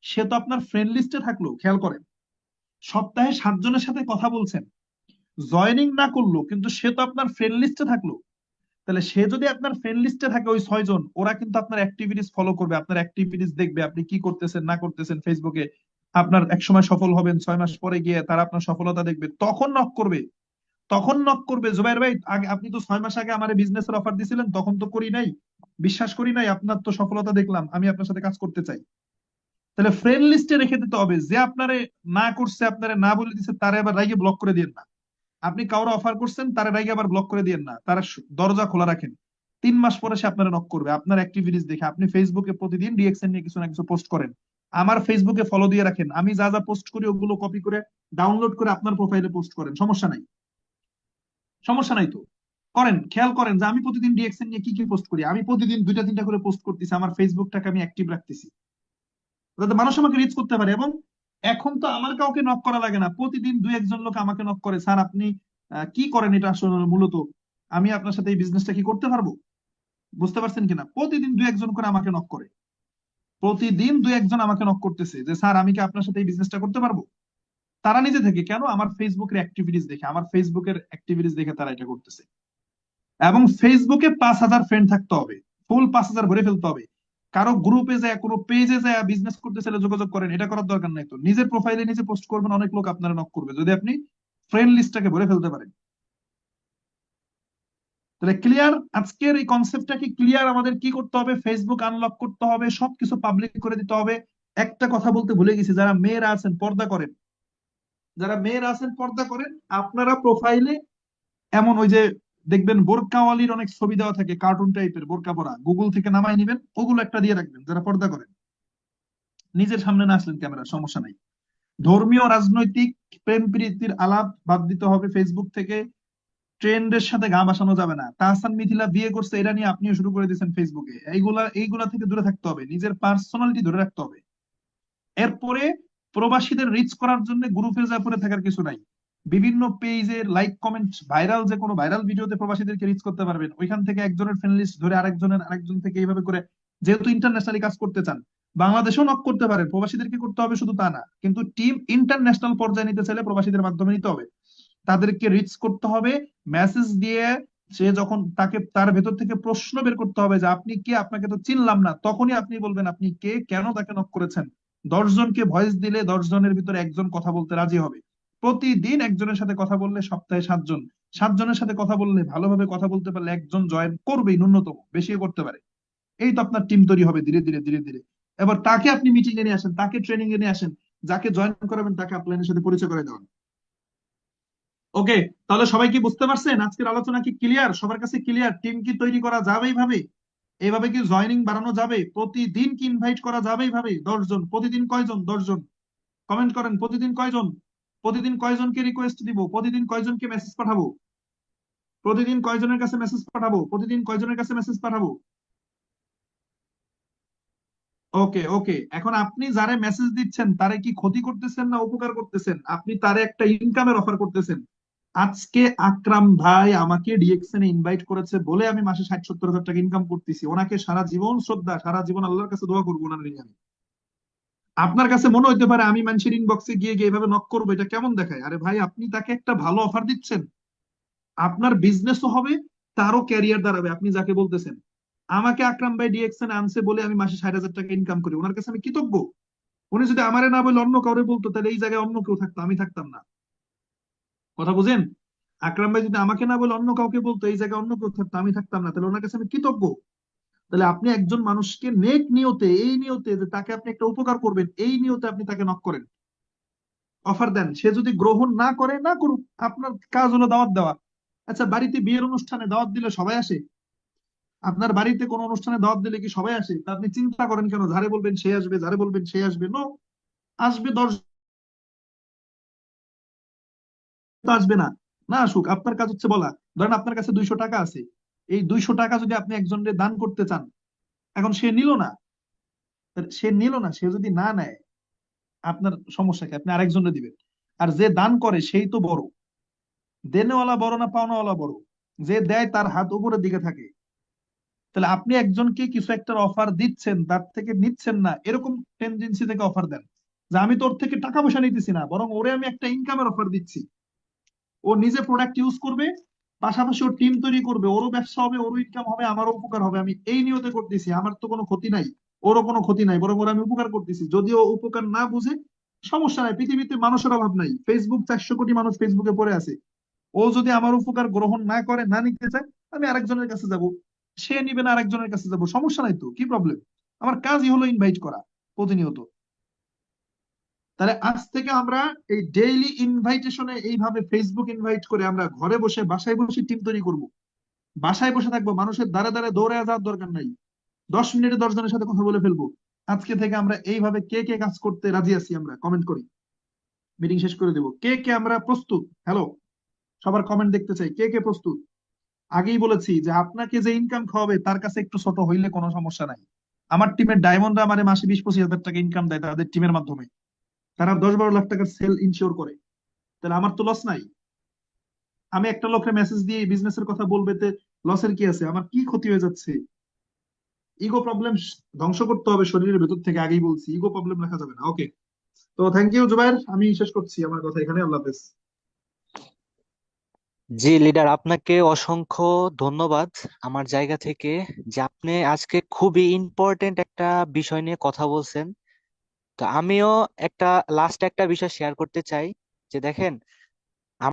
সে তো আপনার ফ্রেন্ড লিস্টে থাকলো। খেয়াল করেন, সপ্তাহে 7 জনের সাথে কথা বলছেন, জয়েনিং না করলো, কিন্তু সে তো আপনার ফ্রেন্ড লিস্টে থাকলো। তাহলে সে যদি আপনার ফ্রেন্ড লিস্টে থাকে, ওই 6 জন, ওরা কিন্তু আপনার অ্যাক্টিভিটিস ফলো করবে, আপনার অ্যাক্টিভিটিস দেখবে, আপনি কি করতেছেন না করতেছেন ফেসবুকে। আপনার একসময় সফল হবেন, 6 মাস পরে গিয়ে তারা আপনার সফলতা দেখবে, তখন নক করবে। তখন নক করবে, জুবাইর ভাই আগে আপনি তো 6 মাস আগে আমার বিজনেসের অফার দিছিলেন, তখন তো করি নাই, বিশ্বাস করি নাই, আপনার তো সফলতা দেখলাম, আমি আপনার সাথে কাজ করতে চাই। তাহলে ফ্রেন্ড লিস্টে রেখে দিতে হবে। যে আপনারে না করছে, আপনারে না বলে দিচ্ছে, তারে আবার রাইগে ব্লক করে দিয়েন না। আপনি কাউরে অফার করছেন, তারে রাইগে আবার ব্লক করে দিয়েন না, তার দরজা খোলা রাখেন। 3 মাস পরে সে আপনারা নক করবে, আপনার অ্যাক্টিভিটিস দেখে। আপনি ফেসবুকে প্রতিদিন রিয়েকশন নিয়ে কিছু না কিছু পোস্ট করেন, আমার ফেসবুকে ফলো দিয়ে রাখেন, আমি যা যা পোস্ট করি ওগুলো কপি করে ডাউনলোড করে আপনার প্রোফাইলে পোস্ট করেন, সমস্যা নাই। সমস্যা নাই তো, করেন। খেয়াল করেন যে আমি প্রতিদিন রিয়েকশন নিয়ে কি কি পোস্ট করি, আমি প্রতিদিন 2টা 3টা করে পোস্ট করতেছি, আমার ফেসবুকটাকে আমি অ্যাক্টিভ রাখতেছি, যাতে মানুষ আমাকে রিচ করতে পারে। এবং এখন তো আমার কাউকে নক করা লাগে না, প্রতিদিন 2-1 জন লোক আমাকে নক করে, স্যার আপনি কি করেন এটা আসলে মূলত, আমি আপনার সাথে এই বিজনেসটা কি করতে পারবো। বুঝতে পারছেন কিনা, প্রতিদিন 2-1 জন করে আমাকে নক করে, প্রতিদিন 2-1 জন আমাকে নক করতেছে যে স্যার আমি কি আপনার সাথে এই বিজনেসটা করতে পারবো। তারা নিজে থেকে কেন, আমার ফেসবুকের অ্যাক্টিভিটিস দেখে, আমার ফেসবুকের অ্যাক্টিভিটিস দেখে তারা এটা করতেছে। এবং ফেসবুকে 5,000 ফ্রেন্ড থাকতে হবে, ফুল 5,000 ভরে ফেলতে হবে। কারো গ্রুপে যায়, কোনো পেজে যায় বিজনেস করতে চাইলে যোগাযোগ করেন, এটা করার দরকার নাই তো। নিজের প্রোফাইলে নিজে পোস্ট করবেন, অনেক লোক আপনারা নক করবে যদি আপনি ফ্রেন্ড লিস্টটাকে ভরে ফেলতে পারেন। তাহলে ক্লিয়ার, আজকের এই কনসেপ্টটা কি ক্লিয়ার? আমাদের কি করতে হবে, ফেসবুক আনলক করতে হবে, সবকিছু পাবলিক করে দিতে হবে। একটা কথা বলতে ভুলে গেছি, যারা মেয়েরা আছেন পর্দা করেন, যারা মেয়েরা আছেন পর্দা করেন, আপনারা প্রোফাইলে এমন ওই যে দেখবেন বোরকাওয়ালির অনেক ছবি দেওয়া থাকে, কার্টুন টাইপের বোরকা পরা, গুগল থেকে নামাই নিবেন, ওগুলো একটা দিয়ে রাখবেন যারা পর্দা করেন। নিজের সামনে না আসলেন ক্যামেরা, সমস্যা নাই। ধর্মীয় রাজনৈতিক প্রেম প্রীতির আলাপ বাদ দিতে হবে ফেসবুক থেকে। ট্রেন্ডের সাথে গা ভাসানো যাবে না, তাহসান মিথিলা বিয়ে করছে এটা নিয়ে আপনিও শুরু করে দিয়েছেন ফেসবুকে, এইগুলা এইগুলা থেকে দূরে থাকতে হবে, নিজের পার্সোনালিটি ধরে রাখতে হবে। এরপরে প্রবাসীদের রিচ করার জন্য গ্রুপে যা পড়ে থাকার কিছু নাই, বিভিন্ন পেজে লাইক কমেন্ট, ভাইরাল যে কোনো ভাইরাল ভিডিওতে প্রবাসীদেরকে রিচ করতে পারবেন, ওইখান থেকে একজনের ফ্রেন্ড লিস্ট ধরে আরেকজনের, আরেকজন থেকে এইভাবে করে। যেহেতু ইন্টারন্যাশনালি কাজ করতে চান, বাংলাদেশেও নক করতে পারেন, প্রবাসীদেরকে করতে হবে শুধু তা না, কিন্তু টিম ইন্টারন্যাশনাল পর্যায়ে নিতে চাইলে প্রবাসীদের মাধ্যমে নিতে হবে। তাদেরকে রিচ করতে হবে মেসেজ দিয়ে। সে যখন তাকে তার ভেতর থেকে প্রশ্ন বের করতে হবে যে আপনি কে, আপনাকে তো চিনলাম না, তখনই আপনি বলবেন আপনি কে, কেন তাকে নক করেছেন। 10 জনকে ভয়েস দিলে 10 জনের ভিতরে একজন কথা বলতে রাজি হবে। প্রতিদিন একজনের সাথে কথা বললে সপ্তাহে 7 জন, 7 জনের সাথে কথা বললে, ভালোভাবে কথা বলতে পারলে একজন জয়েন করবেই ন্যূনতম, বেশিও করতে পারে। এই তো আপনার টিম তৈরি হবে ধীরে ধীরে ধীরে ধীরে। এবার তাকে আপনি মিটিং এ নিয়ে আসেন, তাকে ট্রেনিং এ নিয়ে আসেন, যাকে জয়েন করাবেন তাকে আপলাইনের সাথে পরিচয় করে দেওয়ান। ওকে, তাহলে সবাই কি বুঝতে পারছেন? আজকের আলোচনা কি ক্লিয়ার? সবার কাছে ক্লিয়ার? টিম কি তৈরি করা যাবে এইভাবে? এইভাবে কি জয়েনিং বাড়ানো যাবে? প্রতিদিন কি ইনভাইট করা যাবে এইভাবে? 10 জন, প্রতিদিন কয়জন? 10 জন। কমেন্ট করেন, প্রতিদিন কয়জন? প্রতিদিন কয়জনকে রিকোয়েস্ট দিব? প্রতিদিন কয়জনকে মেসেজ পাঠাবো? প্রতিদিন কয়জনের কাছে মেসেজ পাঠাবো? প্রতিদিন কয়জনের কাছে মেসেজ পাঠাবো? ওকে ওকে, এখন আপনি যারে মেসেজ দিচ্ছেন তারে কি ক্ষতি করতেছেন না উপকার করতেছেন? আপনি তারে একটা ইনকামের অফার করতেছেন। আজকে আকরাম ভাই আমাকে ডিএক্সএন এ ইনভাইট করেছে বলে আমি মাসে 60-70 হাজার টাকা ইনকাম করতেছি। ওনাকে সারা জীবন শ্রদ্ধা, সারা জীবন আল্লাহর কাছে দোয়া করবো ওনার নিয়ে আমি। আপনার কাছে মনে হইতে পারে আমি মানুষের ইনবক্সে গিয়ে গিয়ে এভাবে নক করবো, এটা কেমন দেখায়? আরে ভাই, আপনি তাকে একটা ভালো অফার দিচ্ছেন, আপনার বিজনেসও হবে, তারও ক্যারিয়ার দাঁড়াবে। আপনি যাকে বলতেছেন, আমাকে আকরাম ভাই ডিএক্সএন আনছে বলে আমি মাসে 60,000 টাকা ইনকাম করি, ওনার কাছে আমি কৃতজ্ঞ। উনি যদি আমারে না বলে অন্য কাউরে বলতো, তাহলে এই জায়গায় অন্য কেউ থাকতো, আমি থাকতাম না। কথা বুঝেন? আকরাম ভাই যদি আমাকে না বলে অন্য কাউকে বলতো, এই জায়গায় অন্য কেউ থাকতো, আমি থাকতাম না। তাহলে ওনার কাছে আমি কৃতজ্ঞ। তাহলে আপনি একজন মানুষকে নেক নিয়তে, এই নিয়তে যে তাকে আপনি একটা উপকার করবেন, এই নিয়তে আপনি তাকে নক করেন, অফার দেন। সে যদি গ্রহণ না করে, না করুক, আপনার কাজ হলো দাওয়াত দেওয়া। আচ্ছা, বাড়িতে বিয়ের অনুষ্ঠানে দাওয়াত দিলে সবাই আসে? আপনার বাড়িতে কোনো অনুষ্ঠানে দাওয়াত দিলে কি সবাই আসে? তা আপনি চিন্তা করেন কেন যারে বলবেন সে আসবে, যারে বলবেন সে আসবে? নো, আসবে 10, তো আসবে না। না আসুক, আপনার কাজ হচ্ছে বলা। ধরেন আপনার কাছে 200 টাকা আছে, এই 200 টাকা যদি আপনি একজনকে দান করতে চান, এখন সে নিল না, সে নিল না, সে যদি না নেয়, আপনার সমস্যা কি? আপনি আরেকজনকে দিবেন। আর যে দান করে সেই তো বড়। দেনেওয়ালা বড় না পাওনাওয়ালা বড়? যে দেয় তার হাত উপরের দিকে থাকে। তাহলে আপনি একজনকে কিছু একটা অফার দিচ্ছেন, তার থেকে নিচ্ছেন না, এরকম টেন্ডেন্সি থেকে অফার দেন, যে আমি তোর থেকে টাকা পয়সা নিতেছি না, বরং ওরে আমি একটা ইনকামের অফার দিচ্ছি। ও নিজে প্রোডাক্ট ইউজ করবে, পাশাপাশি ওর টিম তৈরি করবে, ওরও ব্যবসা হবে, ওরও ইনকাম হবে, আমারও উপকার হবে। আমি এই নিয়তে করতেছি, আমার তো কোনো ক্ষতি নাই, ওরও কোনো ক্ষতি নাই, বরং ওর আমি উপকার করতেছি। যদিও উপকার না বুঝে, সমস্যা নাই, পৃথিবীতে মানুষের অভাব নাই। ফেসবুক, 400 কোটি মানুষ ফেসবুকে পড়ে আছে। ও যদি আমার উপকার গ্রহণ না করে, না নিতে চায়, আমি আরেকজনের কাছে যাব, সে নিবে না, আরেকজনের কাছে যাব, সমস্যা নাই তো, কি প্রবলেম? আমার কাজই হলো ইনভাইট করা প্রতিনিয়ত। তাহলে আজ থেকে আমরা এই ডেইলি ইনভাইটেশনে, এইভাবে ফেসবুক ইনভাইট করে আমরা ঘরে বসে, বাসায় বসে টিম তৈরি করব। বাসায় বসে থাকবো, মানুষের দ্বারে দ্বারে দৌড়ে যাওয়ার দরকার নাই। 10 মিনিটে 10 জনের সাথে কথা বলে ফেলবো। আজকে থেকে আমরা এইভাবে কে কে কাজ করতে রাজি আছি, আমরা কমেন্ট করি, মিটিং শেষ করে দেবো। কে কে আমরা প্রস্তুত? হ্যালো, সবার কমেন্ট দেখতে চাই, কে কে প্রস্তুত? আগেই বলেছি যে আপনাকে যে ইনকাম খাওয়াবে তার কাছে একটু ছোট হইলে কোনো সমস্যা নাই। আমার টিমের ডায়মন্ডরা আমারে মাসে 20-25 হাজার টাকা ইনকাম দেয় তাদের টিমের মাধ্যমে। তারা 10-12 লাখ টাকার সেল ইনশিওর করে। তাহলে আমার তো লস নাই। আমি একটা লোকের মেসেজ দিয়ে বিজনেসের কথা বলবে, তে লসের কি আছে? আমার কি ক্ষতি হয়ে যাচ্ছে? ইগো প্রবলেম ধ্বংস করতে হবে শরীরের ভেতর থেকে, আগেই বলছি, ইগো প্রবলেম রাখা যাবে না। ওকে, তো থ্যাংক ইউ জুবাইর, আমি শেষ করছি আমার কথা এখানে। আল্লাহ হাফেজ। জি লিডার, আপনাকে অসংখ্য ধন্যবাদ আমার জায়গা থেকে, যে আপনি আজকে খুবই ইম্পর্টেন্ট একটা বিষয় নিয়ে কথা বলছেন। তো আমিও একটা লাস্ট একটা বিষয় শেয়ার করতে চাই, যে দেখেন,